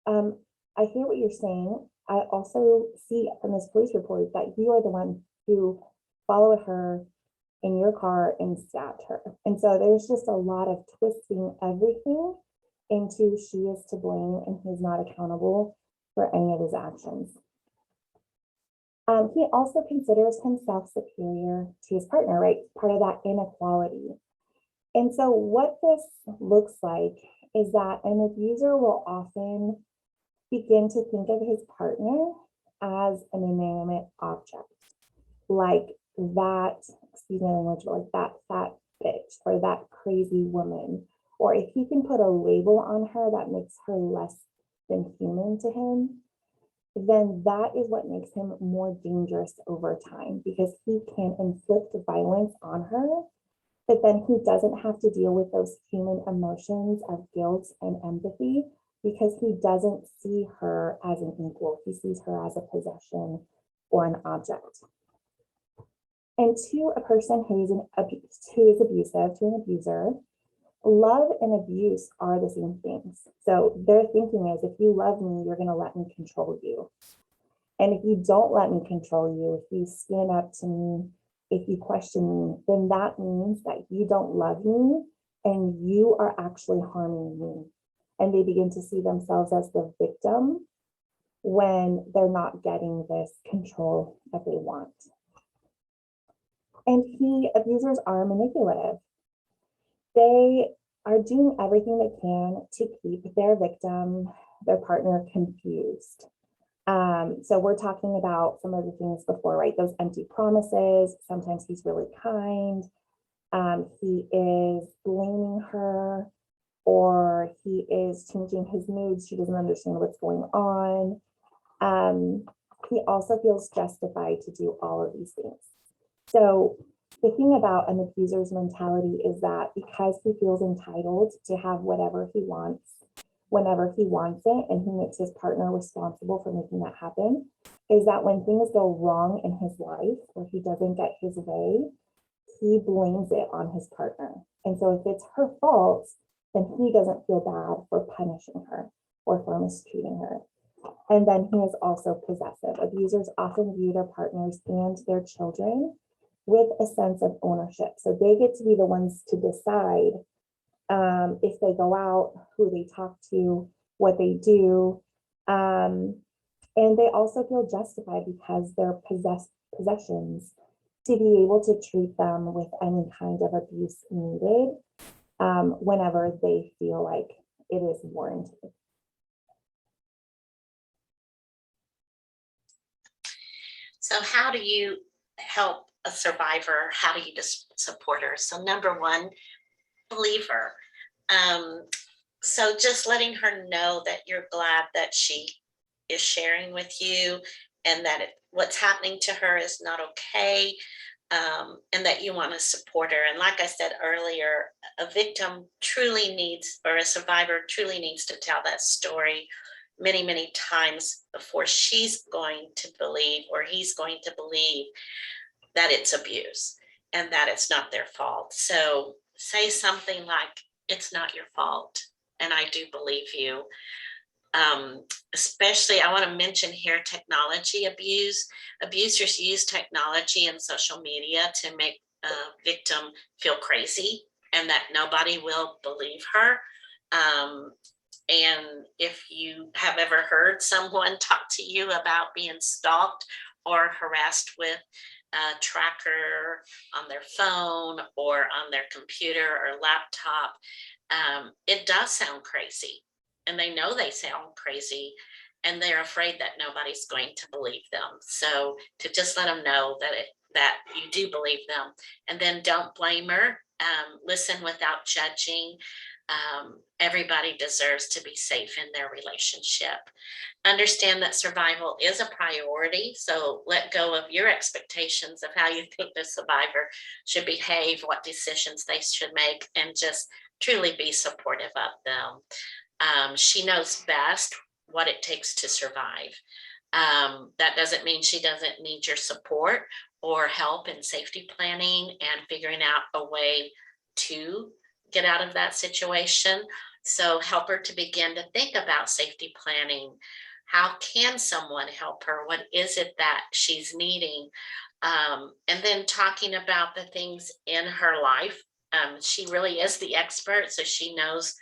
I hear what you're saying. I also see from this police report that you are the one who followed her in your car and stabbed her. And so there's just a lot of twisting everything into she is to blame and he's not accountable for any of his actions. He also considers himself superior to his partner, right? Part of that inequality. And so what this looks like is that an abuser will often begin to think of his partner as an inanimate object, like that, excuse my language, but like that fat bitch or that crazy woman. Or if he can put a label on her that makes her less than human to him, then that is what makes him more dangerous over time, because he can inflict violence on her, but then he doesn't have to deal with those human emotions of guilt and empathy, because he doesn't see her as an equal. He sees her as a possession or an object. And to a person who is abusive, to an abuser, love and abuse are the same things. So their thinking is, if you love me, you're going to let me control you. And if you don't let me control you, if you stand up to me, if you question me, then that means that you don't love me and you are actually harming me. And they begin to see themselves as the victim when they're not getting this control that they want. And abusers are manipulative. They are doing everything they can to keep their victim, their partner, confused. So we're talking about some of the things before, right? Those empty promises. Sometimes he's really kind. He is blaming her, or he is changing his mood. She doesn't understand what's going on. He also feels justified to do all of these things. So the thing about an abuser's mentality is that because he feels entitled to have whatever he wants, whenever he wants it, and he makes his partner responsible for making that happen, is that when things go wrong in his life or he doesn't get his way, he blames it on his partner. And so if it's her fault, then he doesn't feel bad for punishing her or for mistreating her. And then he is also possessive. Abusers often view their partners and their children with a sense of ownership. So they get to be the ones to decide if they go out, who they talk to, what they do. And they also feel justified because they're possessions to be able to treat them with any kind of abuse needed whenever they feel like it is warranted.
So how do you help a survivor? How do you support her? So number one, believe her. So just letting her know that you're glad that she is sharing with you, and that what's happening to her is not okay, and that you want to support her. And like I said earlier, a victim truly needs, or a survivor truly needs to tell that story many, many times before she's going to believe, or he's going to believe, that it's abuse and that it's not their fault. So say something like, it's not your fault, and I do believe you. Especially, I want to mention here technology abuse. Abusers use technology and social media to make a victim feel crazy and that nobody will believe her. And if you have ever heard someone talk to you about being stalked or harassed with a tracker on their phone or on their computer or laptop, it does sound crazy. And they know they sound crazy, and they're afraid that nobody's going to believe them. So to just let them know that you do believe them, and then don't blame her. Listen without judging. Everybody deserves to be safe in their relationship. Understand that survival is a priority. So let go of your expectations of how you think the survivor should behave, what decisions they should make, and just truly be supportive of them. She knows best what it takes to survive. That doesn't mean she doesn't need your support or help in safety planning and figuring out a way to get out of that situation. So help her to begin to think about safety planning. How can someone help her? What is it that she's needing? And then talking about the things in her life. She really is the expert, so she knows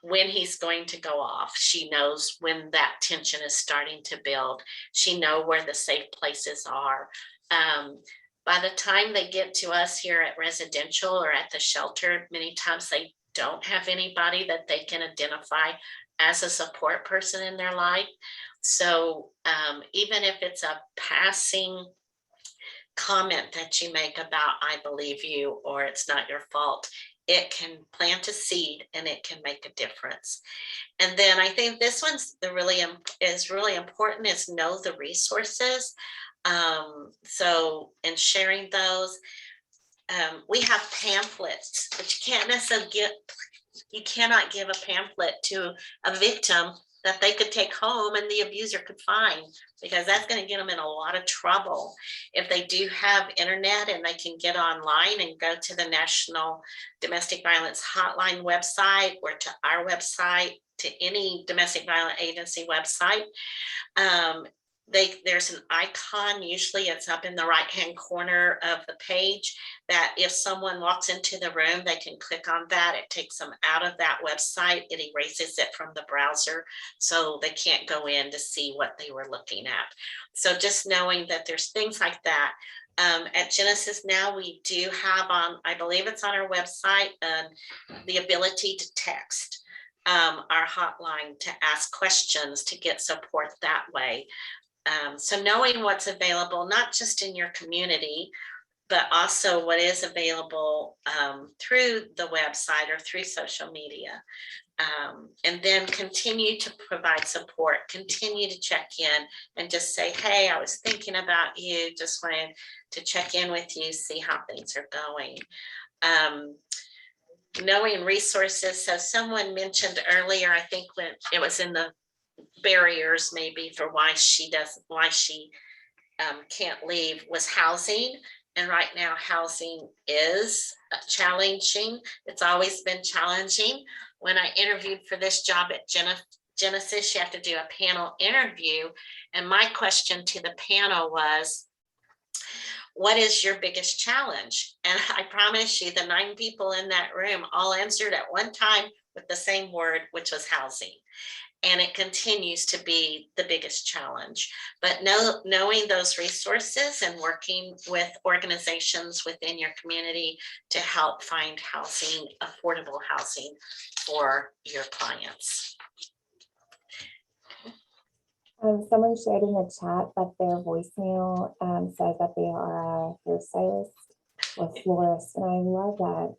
when he's going to go off. She knows when that tension is starting to build. She knows where the safe places are. By the time they get to us here at residential or at the shelter, many times they don't have anybody that they can identify as a support person in their life. So even if it's a passing comment that you make about, I believe you, or it's not your fault, it can plant a seed and it can make a difference. And then I think this one's really important, is know the resources. So in sharing those, we have pamphlets, but you cannot give a pamphlet to a victim that they could take home and the abuser could find, because that's going to get them in a lot of trouble. If they do have internet and they can get online and go to the National Domestic Violence Hotline website, or to our website, to any domestic violence agency website, there's an icon, usually it's up in the right-hand corner of the page, that if someone walks into the room, they can click on that. It takes them out of that website. It erases it from the browser, so they can't go in to see what they were looking at. So just knowing that there's things like that. At Genesis now, we do have on, I believe it's on our website, the ability to text our hotline to ask questions, to get support that way. So knowing what's available, not just in your community, but also what is available through the website or through social media. And then continue to provide support, continue to check in and just say, hey, I was thinking about you, just wanted to check in with you, see how things are going. Knowing resources. So someone mentioned earlier, I think when it was in the barriers maybe for why she can't leave, was housing. And right now housing is challenging. It's always been challenging. When I interviewed for this job at Genesis, you have to do a panel interview. And my question to the panel was, what is your biggest challenge? And I promise you, the 9 people in that room all answered at one time with the same word, which was housing. And it continues to be the biggest challenge. But knowing those resources and working with organizations within your community to help find housing, affordable housing for your clients.
Someone shared in the chat that their voicemail says that they are a hairstylist or florist, and I love that.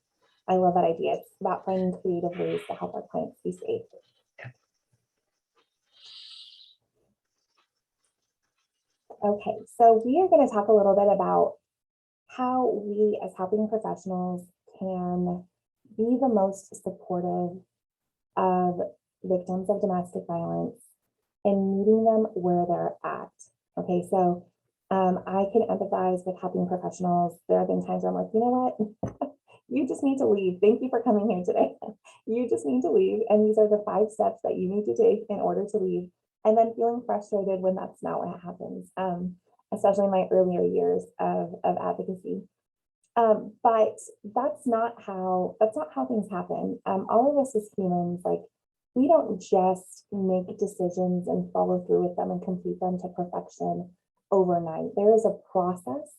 I love that idea. It's about finding creative ways to help our clients be safe. Okay, so we are going to talk a little bit about how we as helping professionals can be the most supportive of victims of domestic violence and meeting them where they're at. Okay, so I can empathize with helping professionals. There have been times where I'm like, you know what? You just need to leave. Thank you for coming here today. You just need to leave. And these are the 5 steps that you need to take in order to leave. And then feeling frustrated when that's not what happens, especially in my earlier years of advocacy. But that's not how things happen. All of us as humans, like, we don't just make decisions and follow through with them and complete them to perfection overnight. There is a process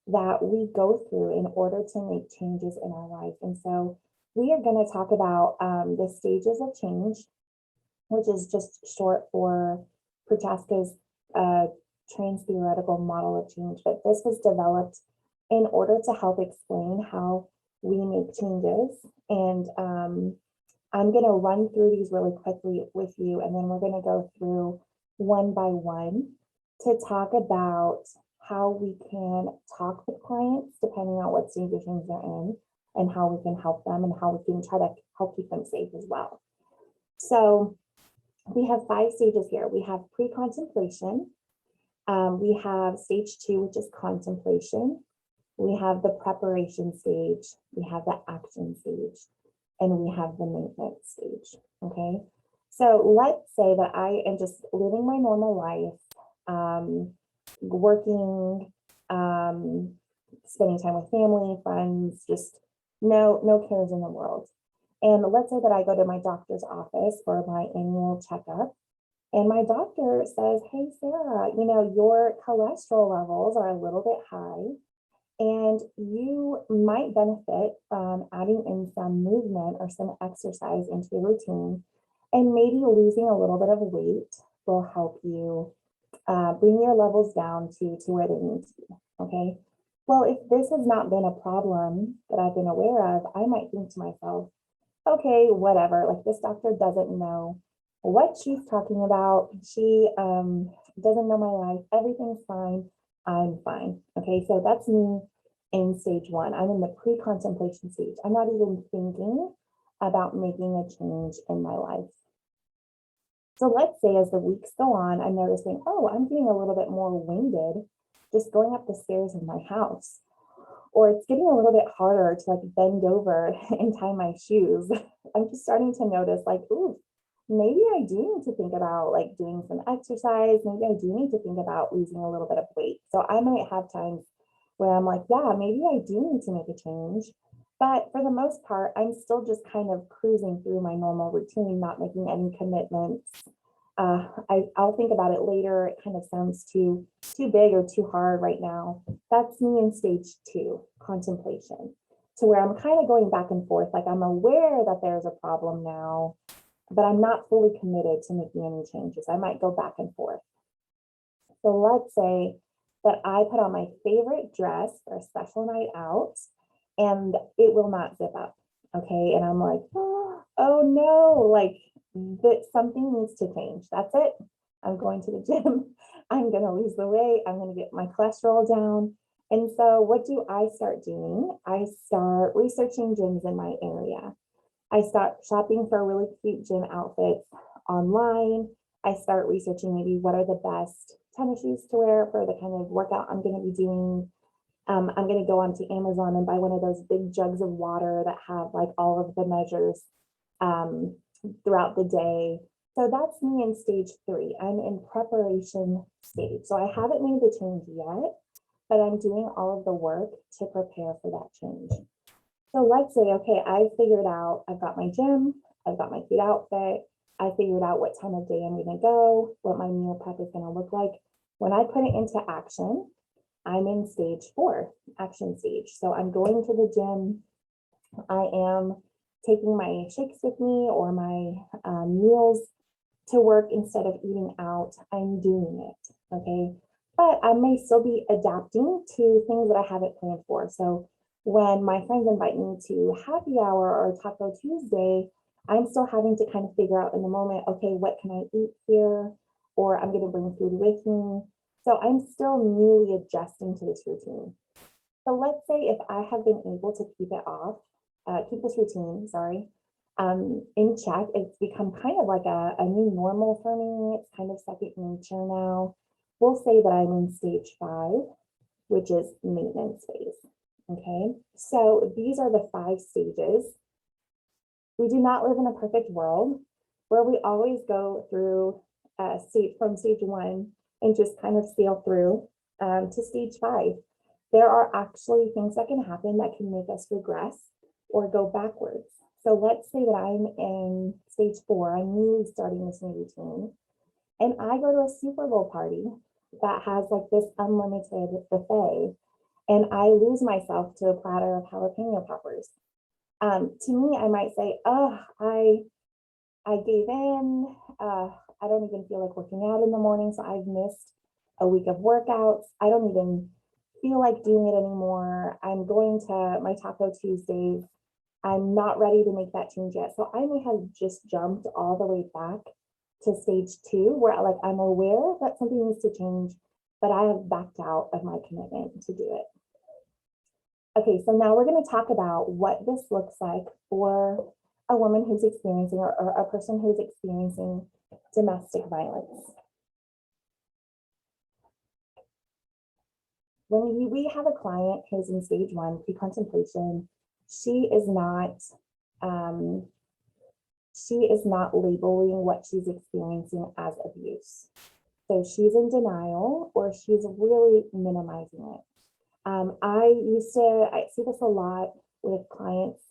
that we go through in order to make changes in our life. And so we are going to talk about the stages of change, which is just short for Prochaska's trans theoretical model of change. But this was developed in order to help explain how we make changes. And I'm going to run through these really quickly with you, and then we're going to go through one by one to talk about how we can talk with clients depending on what stage of change they're in, and how we can help them and how we can try to help keep them safe as well. So we have 5 stages here. We have pre-contemplation. We have stage 2, which is contemplation. We have the preparation stage. We have the action stage. And we have the maintenance stage. Okay. So let's say that I am just living my normal life, working, spending time with family, friends, just no cares in the world. And let's say that I go to my doctor's office for my annual checkup, and my doctor says, hey, Sarah, your cholesterol levels are a little bit high, and you might benefit from adding in some movement or some exercise into your routine, and maybe losing a little bit of weight will help you bring your levels down to where they need to be. Okay. Well, if this has not been a problem that I've been aware of, I might think to myself, okay, whatever, like, this doctor doesn't know what she's talking about. She doesn't know my life. Everything's fine. I'm fine. Okay, so that's me in stage 1. I'm in the pre-contemplation stage. I'm not even thinking about making a change in my life. So let's say as the weeks go on, I'm noticing, oh, I'm getting a little bit more winded just going up the stairs of my house. Or it's getting a little bit harder to, like, bend over and tie my shoes. I'm just starting to notice, like, ooh, maybe I do need to think about like doing some exercise. Maybe I do need to think about losing a little bit of weight. So I might have times where I'm like, yeah, maybe I do need to make a change. But for the most part, I'm still just kind of cruising through my normal routine, not making any commitments. I'll think about it later. It kind of sounds too big or too hard right now. That's me in stage 2, contemplation, to where I'm kind of going back and forth. Like I'm aware that there's a problem now, but I'm not fully committed to making any changes. I might go back and forth. So let's say that I put on my favorite dress for a special night out and it will not zip up. Okay. And I'm like, oh no, like that something needs to change. That's it. I'm going to the gym. I'm going to lose the weight. I'm going to get my cholesterol down. And so what do I start doing? I start researching gyms in my area. I start shopping for really cute gym outfits online. I start researching maybe what are the best tennis shoes to wear for the kind of workout I'm going to be doing. I'm going to go onto Amazon and buy one of those big jugs of water that have like all of the measures throughout the day. So that's me in stage 3. I'm in preparation stage. So I haven't made the change yet, but I'm doing all of the work to prepare for that change. So let's say, okay, I figured out, I've got my gym, I've got my cute outfit, I figured out what time of day I'm going to go, what my meal prep is going to look like. When I put it into action, I'm in stage 4, action stage. So I'm going to the gym. I am taking my shakes with me or my meals to work instead of eating out. I'm doing it. Okay. But I may still be adapting to things that I haven't planned for. So when my friends invite me to happy hour or Taco Tuesday, I'm still having to kind of figure out in the moment, okay, what can I eat here? Or I'm going to bring food with me. So I'm still newly adjusting to this routine. So let's say if I have been able to keep it off, keep this routine, sorry, in check, it's become kind of like a new normal for me. It's kind of second nature now. We'll say that I'm in stage 5, which is maintenance phase. Okay, so these are the 5 stages. We do not live in a perfect world where we always go through from stage 1 and just kind of sail through to stage 5. There are actually things that can happen that can make us regress or go backwards. So let's say that I'm in stage 4, I'm newly starting this new routine, and I go to a Super Bowl party that has like this unlimited buffet, and I lose myself to a platter of jalapeno peppers. To me, I might say, oh, I gave in. I don't even feel like working out in the morning, so I've missed a week of workouts. I don't even feel like doing it anymore. I'm going to my Taco Tuesdays. I'm not ready to make that change yet. So I may have just jumped all the way back to stage 2, where like I'm aware that something needs to change, but I have backed out of my commitment to do it. Okay, so now we're going to talk about what this looks like for a woman who's experiencing or a person who's experiencing domestic violence. When we have a client who's in stage 1, pre-contemplation, she is not labeling what she's experiencing as abuse. So she's in denial or she's really minimizing it. I see this a lot with clients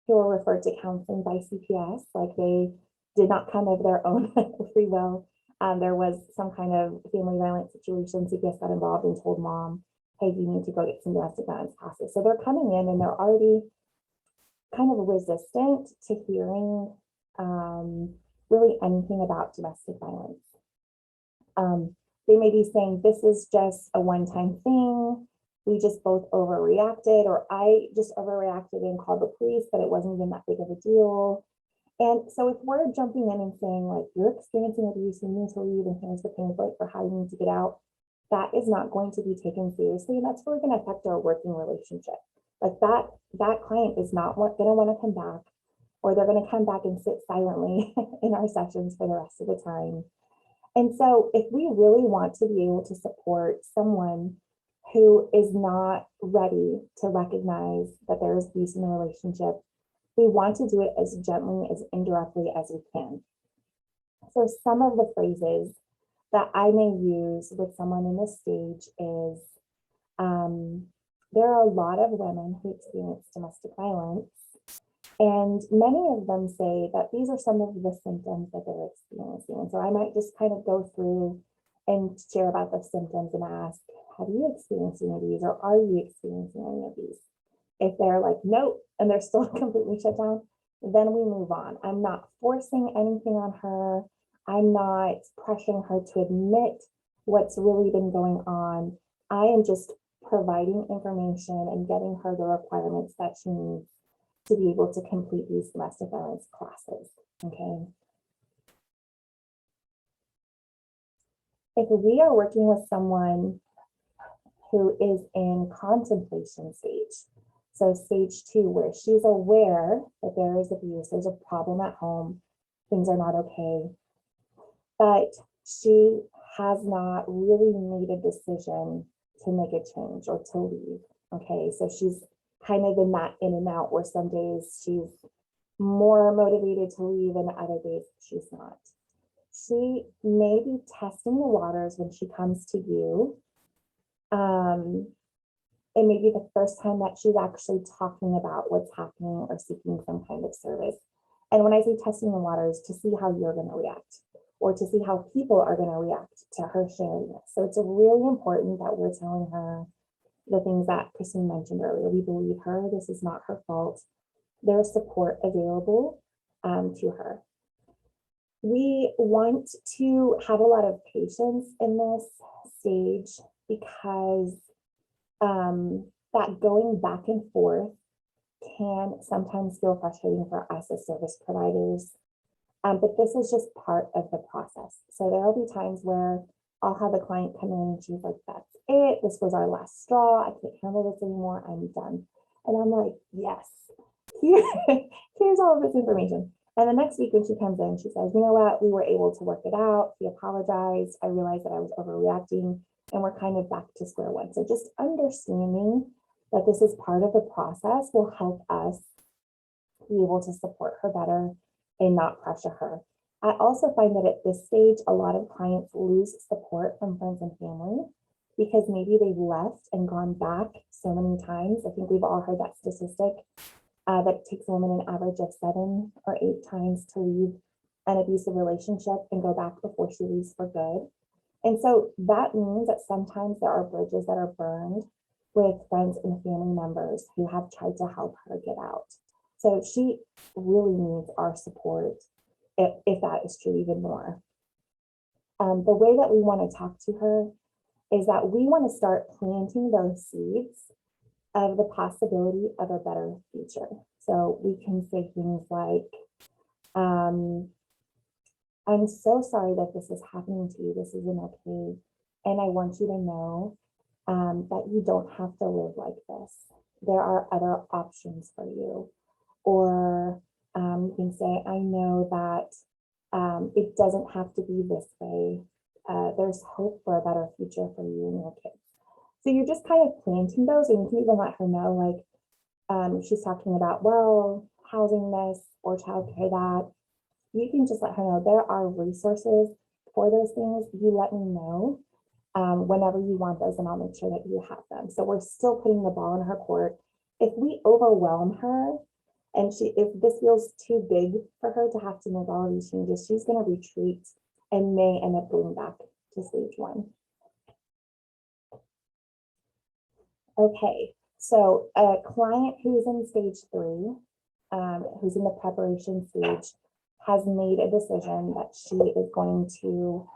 who are referred to counseling by CPS, like they did not come of their own free will. There was some kind of family violence situation, CPS got involved and told mom, hey, you need to go get some domestic violence classes. So they're coming in and they're already kind of resistant to hearing really anything about domestic violence. They may be saying, this is just a one-time thing. We just both overreacted, or I just overreacted and called the police, but it wasn't even that big of a deal. And so if we're jumping in and saying like, you're experiencing abuse, you need to leave, and here's the pamphlet for how you need to get out, that is not going to be taken seriously. And that's really going to affect our working relationship. Like that client is not going to want to come back, or they're going to come back and sit silently in our sessions for the rest of the time. And so if we really want to be able to support someone who is not ready to recognize that there is abuse in the relationship, we want to do it as gently, as indirectly as we can. So some of the phrases that I may use with someone in this stage is, there are a lot of women who experience domestic violence, and many of them say that these are some of the symptoms that they're experiencing. And so I might just kind of go through and share about the symptoms and ask, have you experienced any of these, or are you experiencing any of these? If they're like, nope, and they're still completely shut down, then we move on. I'm not forcing anything on her. I'm not pressuring her to admit what's really been going on. I am just providing information and getting her the requirements that she needs to be able to complete these domestic violence classes, okay? If we are working with someone who is in contemplation stage, so stage 2, where she's aware that there is abuse, there's a problem at home, things are not okay, but she has not really made a decision to make a change or to leave, okay? So she's kind of in that in and out, where some days she's more motivated to leave and other days she's not. She may be testing the waters when she comes to you. It may be the first time that she's actually talking about what's happening or seeking some kind of service. And when I say testing the waters, to see how you're going to react, or to see how people are going to react to her sharing it. So it's really important that we're telling her the things that Christine mentioned earlier. We believe her. This is not her fault. There's support available to her. We want to have a lot of patience in this stage, because that going back and forth can sometimes feel frustrating for us as service providers. But this is just part of the process. So there will be times where I'll have a client come in and she's like, that's it. This was our last straw. I can't handle this anymore. I'm done. And I'm like, yes, here's all of this information. And the next week when she comes in, she says, you know what, we were able to work it out. She apologized. I realized that I was overreacting, and we're kind of back to square one. So just understanding that this is part of the process will help us be able to support her better and not pressure her. I also find that at this stage, a lot of clients lose support from friends and family, because maybe they've left and gone back so many times. I think we've all heard that statistic. That it takes a woman an average of 7 or 8 times to leave an abusive relationship and go back before she leaves for good. And so that means that sometimes there are bridges that are burned with friends and family members who have tried to help her get out. So she really needs our support, if that is true, even more. The way that we want to talk to her is that we want to start planting those seeds of the possibility of a better future. So we can say things like, I'm so sorry that this is happening to you. This isn't okay. And I want you to know that you don't have to live like this. There are other options for you. Or you can say, I know that it doesn't have to be this way. There's hope for a better future for you and your kids. So you're just kind of planting those, and you can even let her know, like, she's talking about, well, housing this or childcare that. You can just let her know there are resources for those things. You let me know whenever you want those, and I'll make sure that you have them. So we're still putting the ball in her court. If we overwhelm her, and if this feels too big for her to have to make all of these changes, she's going to retreat and may end up going back to stage 1. Okay, so a client who's in stage 3, who's in the preparation stage, has made a decision that she is going to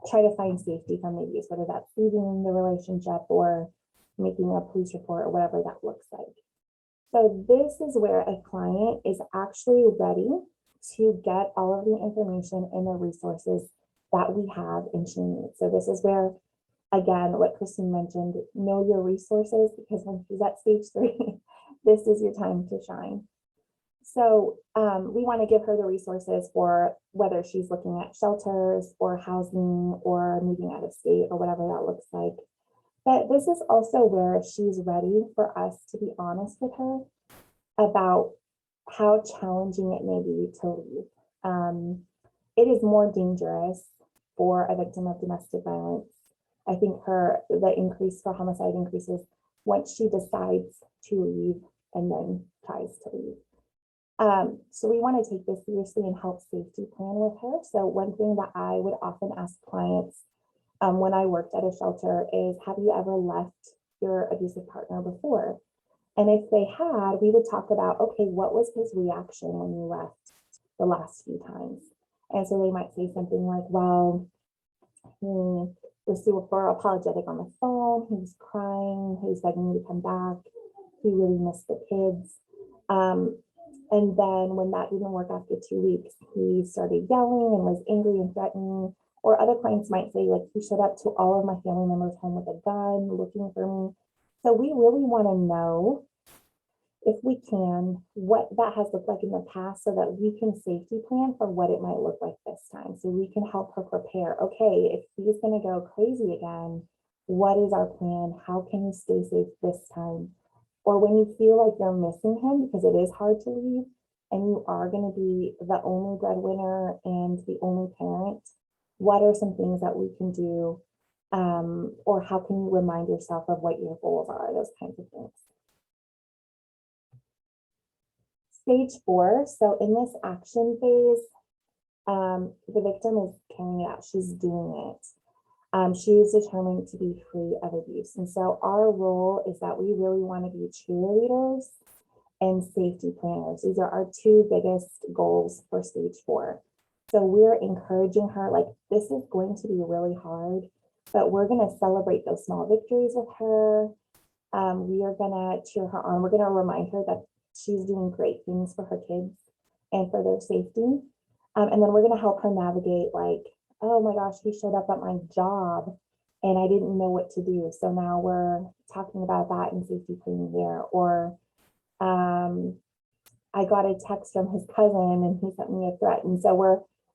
try to find safety from the abuse, whether that's leaving the relationship or making a police report or whatever that looks like. So this is where a client is actually ready to get all of the information and the resources that we have and she needs. So this is where, again, what Christine mentioned, know your resources, because when she's at stage 3, this is your time to shine. So we want to give her the resources for whether she's looking at shelters or housing or moving out of state or whatever that looks like. But this is also where she's ready for us to be honest with her about how challenging it may be to leave. It is more dangerous for a victim of domestic violence. I think the increase for homicide increases once she decides to leave and then tries to leave. So we want to take this seriously and help safety plan with her. So one thing that I would often ask clients when I worked at a shelter is, have you ever left your abusive partner before? And if they had, we would talk about, okay, what was his reaction when you left the last few times? And so they might say something like, well, he was super apologetic on the phone. He was crying. He was begging me to come back. He really missed the kids. And then when that didn't work after 2 weeks, he started yelling and was angry and threatening. Or other clients might say, like, he showed up to all of my family members' home with a gun looking for me. So we really want to know, if we can, what that has looked like in the past so that we can safety plan for what it might look like this time. So we can help her prepare. Okay, if he's going to go crazy again, what is our plan? How can you stay safe this time? Or when you feel like you're missing him, because it is hard to leave, and you are going to be the only breadwinner and the only parent, what are some things that we can do? Or how can you remind yourself of what your goals are, those kinds of things. Stage 4, so in this action phase, the victim is carrying it out, she's doing it. She is determined to be free of abuse. And so our role is that we really want to be cheerleaders and safety planners. These are our two biggest goals for stage 4. So we're encouraging her, like, this is going to be really hard, but we're going to celebrate those small victories with her. We are going to cheer her on. We're going to remind her that she's doing great things for her kids and for their safety. And then we're going to help her navigate, like, oh my gosh, he showed up at my job and I didn't know what to do. So now we're talking about that in safety planning there. Or I got a text from his cousin and he sent me a threat. And so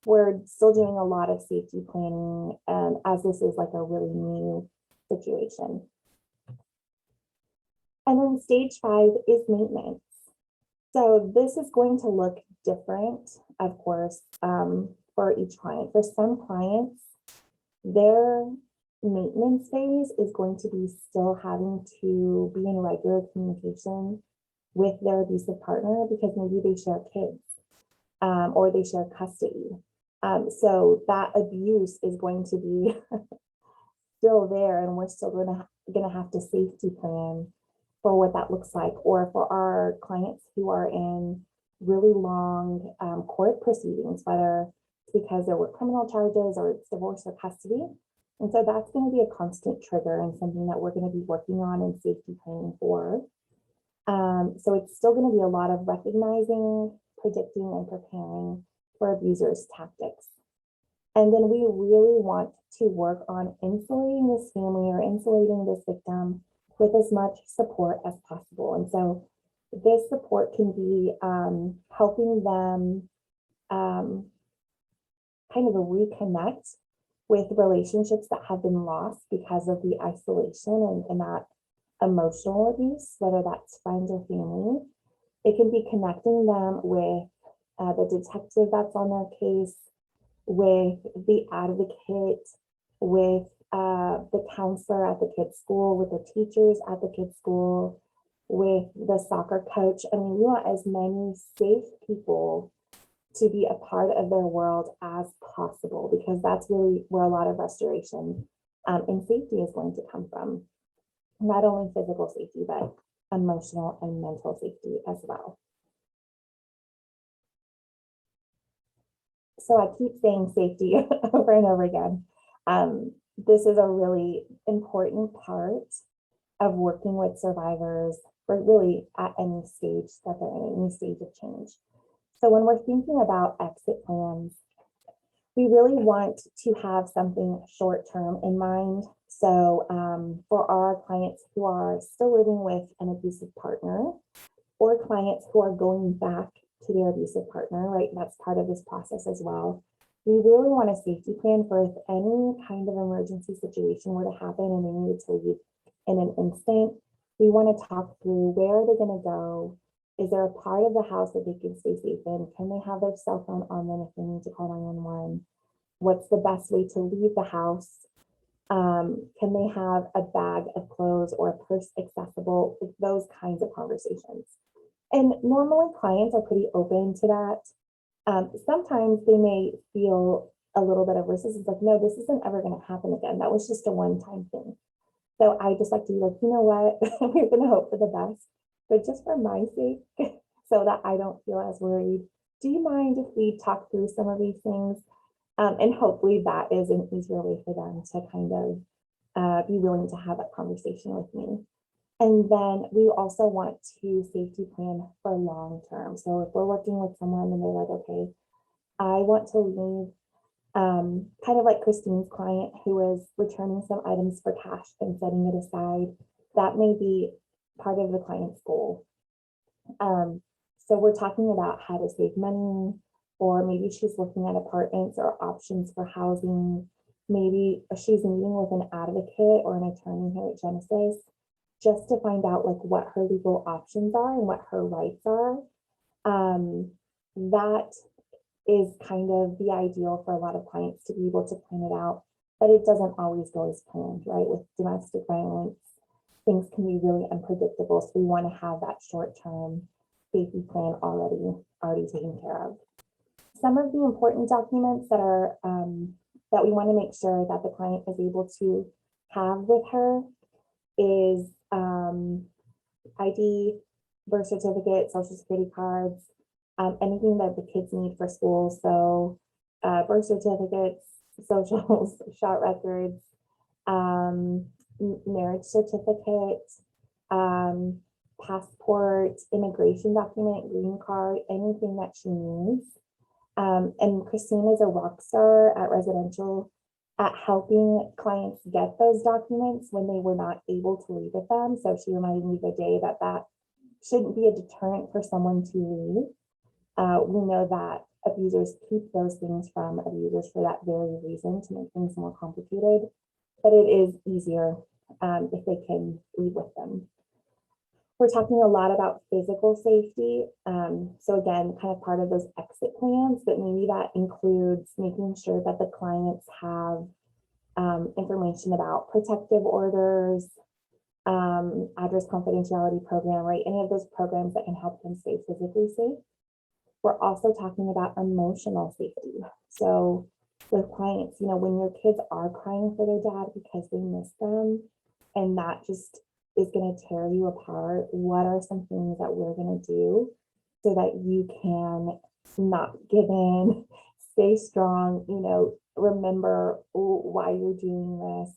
we're still doing a lot of safety planning as this is like a really new situation. And then stage 5 is maintenance. So this is going to look different, of course, for each client. For some clients, their maintenance phase is going to be still having to be in regular communication with their abusive partner because maybe they share kids or they share custody. So that abuse is going to be still there, and we're still gonna have to safety plan for what that looks like. Or for our clients who are in really long court proceedings, whether it's because there were criminal charges or it's divorce or custody. And so that's going to be a constant trigger and something that we're going to be working on in safety planning for. So it's still going to be a lot of recognizing, predicting, and preparing for abusers' tactics. And then we really want to work on insulating this family or insulating this victim with as much support as possible. And so this support can be helping them kind of reconnect with relationships that have been lost because of the isolation and that emotional abuse, whether that's friends or family. It can be connecting them with the detective that's on their case, with the advocate, with the counselor at the kids' school, with the teachers at the kids' school, with the soccer coach. I mean, we want as many safe people to be a part of their world as possible, because that's really where a lot of restoration and safety is going to come from. Not only physical safety, but emotional and mental safety as well. So I keep saying safety over and over again. This is a really important part of working with survivors, or really at any stage that they're in, any stage of change. So when we're thinking about exit plans, we really want to have something short-term in mind. So for our clients who are still living with an abusive partner, or clients who are going back to their abusive partner, right? That's part of this process as well. We really want a safety plan for if any kind of emergency situation were to happen and they needed to leave in an instant. We want to talk through where are they going to go, Is there a part of the house that they can stay safe in? Can they have their cell phone on them if they need to call 911? What's the best way to leave the house? Can they have a bag of clothes or a purse accessible? Those kinds of conversations. And normally clients are pretty open to that. Sometimes they may feel a little bit of resistance, like, no, this isn't ever going to happen again. That was just a one-time thing. So I just like to be like, you know what, we're going to hope for the best, but just for my sake, so that I don't feel as worried, do you mind if we talk through some of these things? And hopefully that is an easier way for them to kind of be willing to have that conversation with me. And then we also want to safety plan for long term. So if we're working with someone and they're like, okay, I want to leave, kind of like Christine's client who was returning some items for cash and setting it aside, that may be part of the client's goal. So we're talking about how to save money, or maybe she's looking at apartments or options for housing. Maybe she's meeting with an advocate or an attorney here at Genesis just to find out like what her legal options are and what her rights are. That is kind of the ideal for a lot of clients to be able to plan it out, but it doesn't always go as planned, right? With domestic violence, things can be really unpredictable. So we want to have that short-term safety plan already taken care of. Some of the important documents that are that we want to make sure that the client is able to have with her is ID, birth certificate, social security cards, anything that the kids need for school. So birth certificates, socials, shot records, marriage certificate, passport, immigration document, green card, anything that she needs. And Christine is a rock star at residential at helping clients get those documents when they were not able to leave with them. So she reminded me the day that that shouldn't be a deterrent for someone to leave. We know that abusers keep those things from abusers for that very reason, to make things more complicated, but it is easier if they can leave with them. We're talking a lot about physical safety. So again, kind of part of those exit plans, but maybe that includes making sure that the clients have information about protective orders, address confidentiality program, right? Any of those programs that can help them stay physically safe. We're also talking about emotional safety. So with clients, you know, when your kids are crying for their dad because they miss them, and that just is going to tear you apart, what are some things that we're going to do so that you can not give in, stay strong, you know, remember why you're doing this.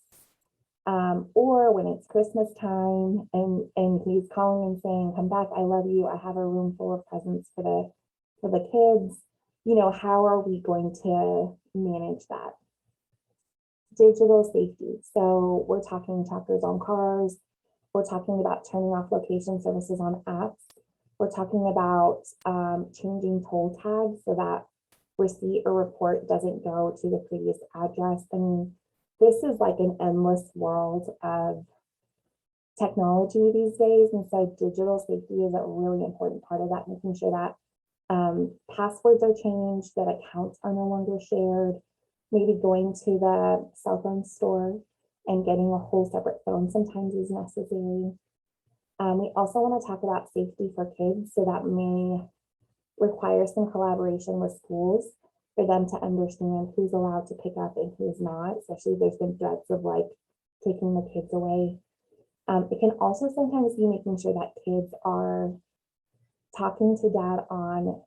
Or when it's Christmas time and he's calling and saying, come back, I love you, I have a room full of presents for the kids, you know, how are we going to manage that? Digital safety. So we're talking trackers on cars. We're talking about turning off location services on apps. We're talking about changing toll tags so that receipt or report doesn't go to the previous address. I mean, this is like an endless world of technology these days. And so digital safety is a really important part of that, making sure that passwords are changed, that accounts are no longer shared, maybe going to the cell phone store and getting a whole separate phone sometimes is necessary. We also want to talk about safety for kids, so that may require some collaboration with schools for them to understand who's allowed to pick up and who's not, especially if there's been threats of like taking the kids away. It can also sometimes be making sure that kids are talking to dad on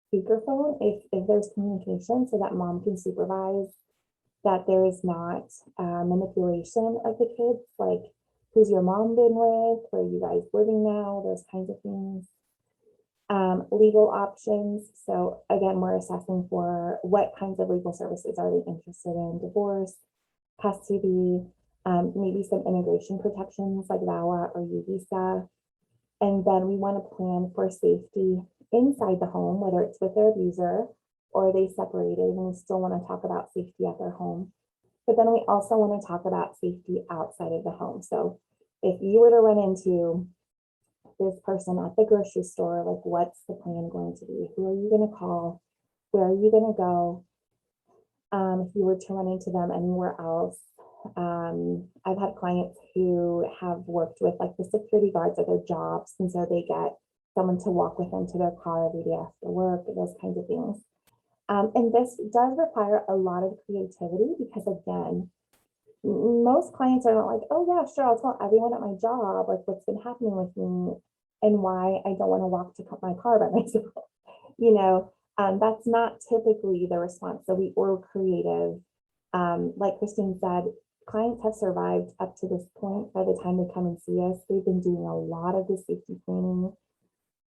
speakerphone if there's communication, so that mom can supervise that there is not manipulation of the kids, like who's your mom been with, where are you guys living now, those kinds of things. Legal options. So again, we're assessing for what kinds of legal services are they interested in: divorce, custody, maybe some immigration protections like VAWA or U visa. And then we want to plan for safety inside the home, whether it's with their abuser or they separated, and we still want to talk about safety at their home. But then we also want to talk about safety outside of the home. So if you were to run into this person at the grocery store, like, what's the plan going to be? Who are you going to call? Where are you going to go? If you were to run into them anywhere else. I've had clients who have worked with like the security guards at their jobs, and so they get someone to walk with them to their car every day after work, those kinds of things. And this does require a lot of creativity because, again, most clients are not like, oh yeah, sure, I'll tell everyone at my job like what's been happening with me and why I don't want to walk to my car by myself. You know, that's not typically the response. So we were creative. Like Christine said, clients have survived up to this point. By the time they come and see us, they've been doing a lot of the safety planning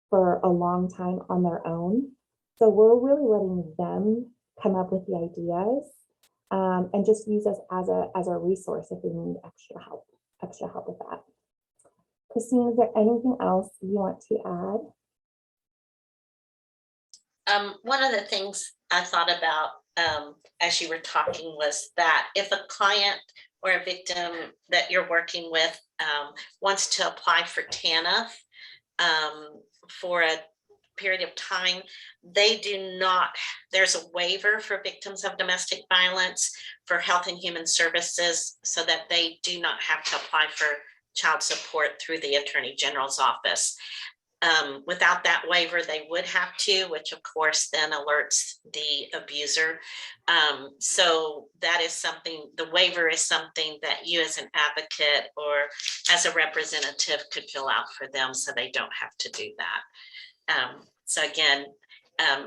for a long time on their own. So we're really letting them come up with the ideas, and just use us as a resource if they need extra help with that. Christine, is there anything else you want to add?
One of the things I thought about as you were talking was that if a client or a victim that you're working with wants to apply for TANF for a period of time, they do not, there's a waiver for victims of domestic violence for Health and Human Services so that they do not have to apply for child support through the Attorney General's office. Without that waiver, they would have to, which of course then alerts the abuser. So that is something, the waiver is something that you as an advocate or as a representative could fill out for them so they don't have to do that. So again,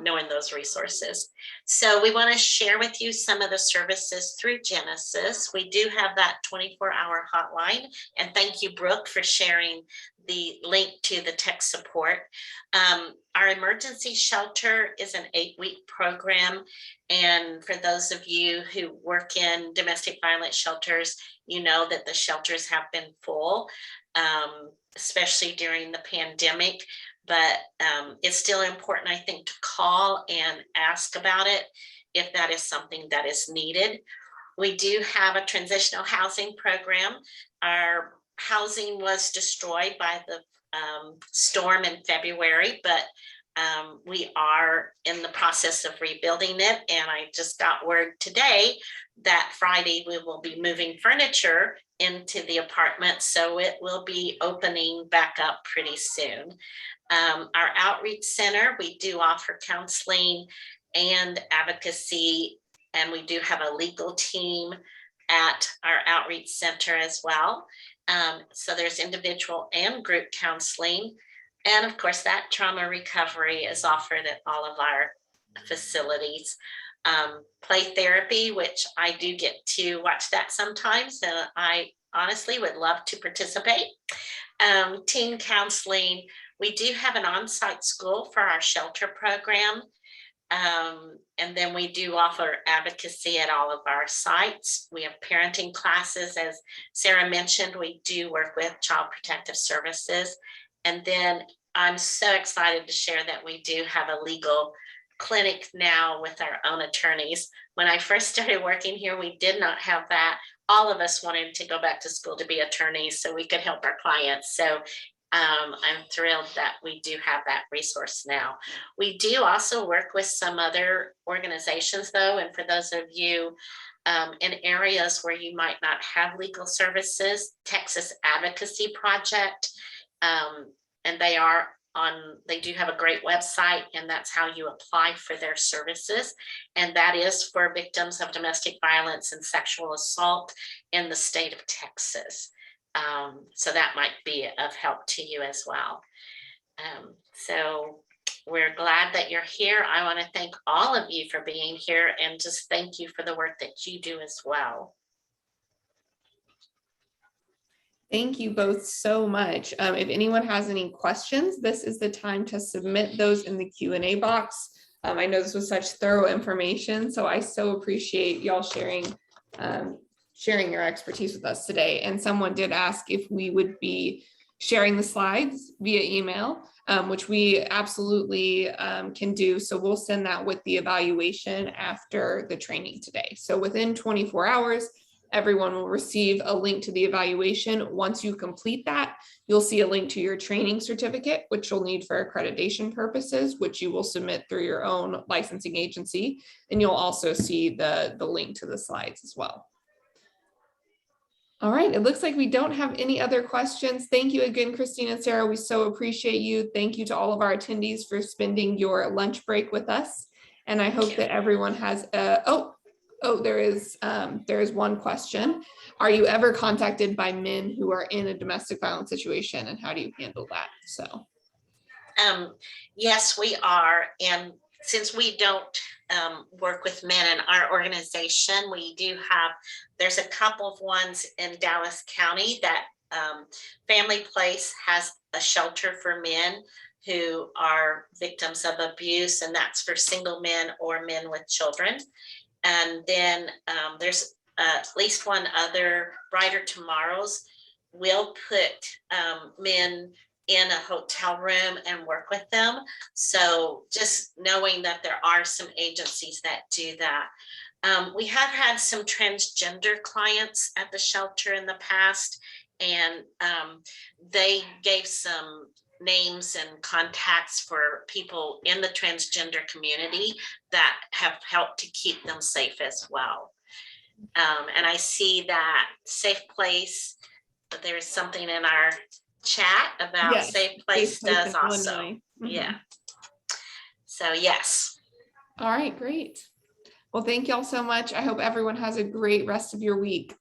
knowing those resources. So we want to share with you some of the services through Genesis. We do have that 24-hour hotline, and thank you, Brooke, for sharing the link to the tech support. Our emergency shelter is an 8-week program. And for those of you who work in domestic violence shelters, you know that the shelters have been full, especially during the pandemic. But it's still important, I think, to call and ask about it if that is something that is needed. We do have a transitional housing program. Our housing was destroyed by the storm in February, but we are in the process of rebuilding it. And I just got word today that Friday we will be moving furniture into the apartment, so it will be opening back up pretty soon. Our outreach center, we do offer counseling and advocacy, and we do have a legal team at our outreach center as well. So there's individual and group counseling. And of course, that trauma recovery is offered at all of our facilities. Play therapy, which I do get to watch that sometimes, and I honestly would love to participate. Teen counseling, we do have an on-site school for our shelter program. And then we do offer advocacy at all of our sites. We have parenting classes. As Sarah mentioned, we do work with Child Protective Services. And then I'm so excited to share that we do have a legal clinic now with our own attorneys. When I first started working here, we did not have that. All of us wanted to go back to school to be attorneys so we could help our clients. So I'm thrilled that we do have that resource now. We do also work with some other organizations though, and for those of you in areas where you might not have legal services, Texas Advocacy Project, and they do have a great website, and that's how you apply for their services. And that is for victims of domestic violence and sexual assault in the state of Texas. So that might be of help to you as well. So we're glad that you're here. I want to thank all of you for being here and just thank you for the work that you do as well.
Thank you both so much. If anyone has any questions, this is the time to submit those in the Q&A box. I know this was such thorough information, so I so appreciate y'all sharing your expertise with us today. And someone did ask if we would be sharing the slides via email, which we absolutely can do. So we'll send that with the evaluation after the training today. So within 24 hours, Everyone will receive a link to the evaluation. Once you complete that, you'll see a link to your training certificate, which you'll need for accreditation purposes, which you will submit through your own licensing agency. And you'll also see the link to the slides as well. All right, it looks like we don't have any other questions. Thank you again, Christine and Sarah. We so appreciate you. Thank you to all of our attendees for spending your lunch break with us. And I hope that everyone has there is one question. Are you ever contacted by men who are in a domestic violence situation, and how do you handle that? So
yes, we are. And since we don't work with men in our organization, there's a couple of ones in Dallas County that Family Place has a shelter for men who are victims of abuse, and that's for single men or men with children. And then there's at least one other, Brighter Tomorrows will put men in a hotel room and work with them. So just knowing that there are some agencies that do that. We have had some transgender clients at the shelter in the past, and they gave some names and contacts for people in the transgender community that have helped to keep them safe as well. And I see that Safe Place, there's something in our chat about
yes,
Safe Place does also.
Mm-hmm.
Yeah. So yes.
All right, great. Well, thank y'all so much. I hope everyone has a great rest of your week.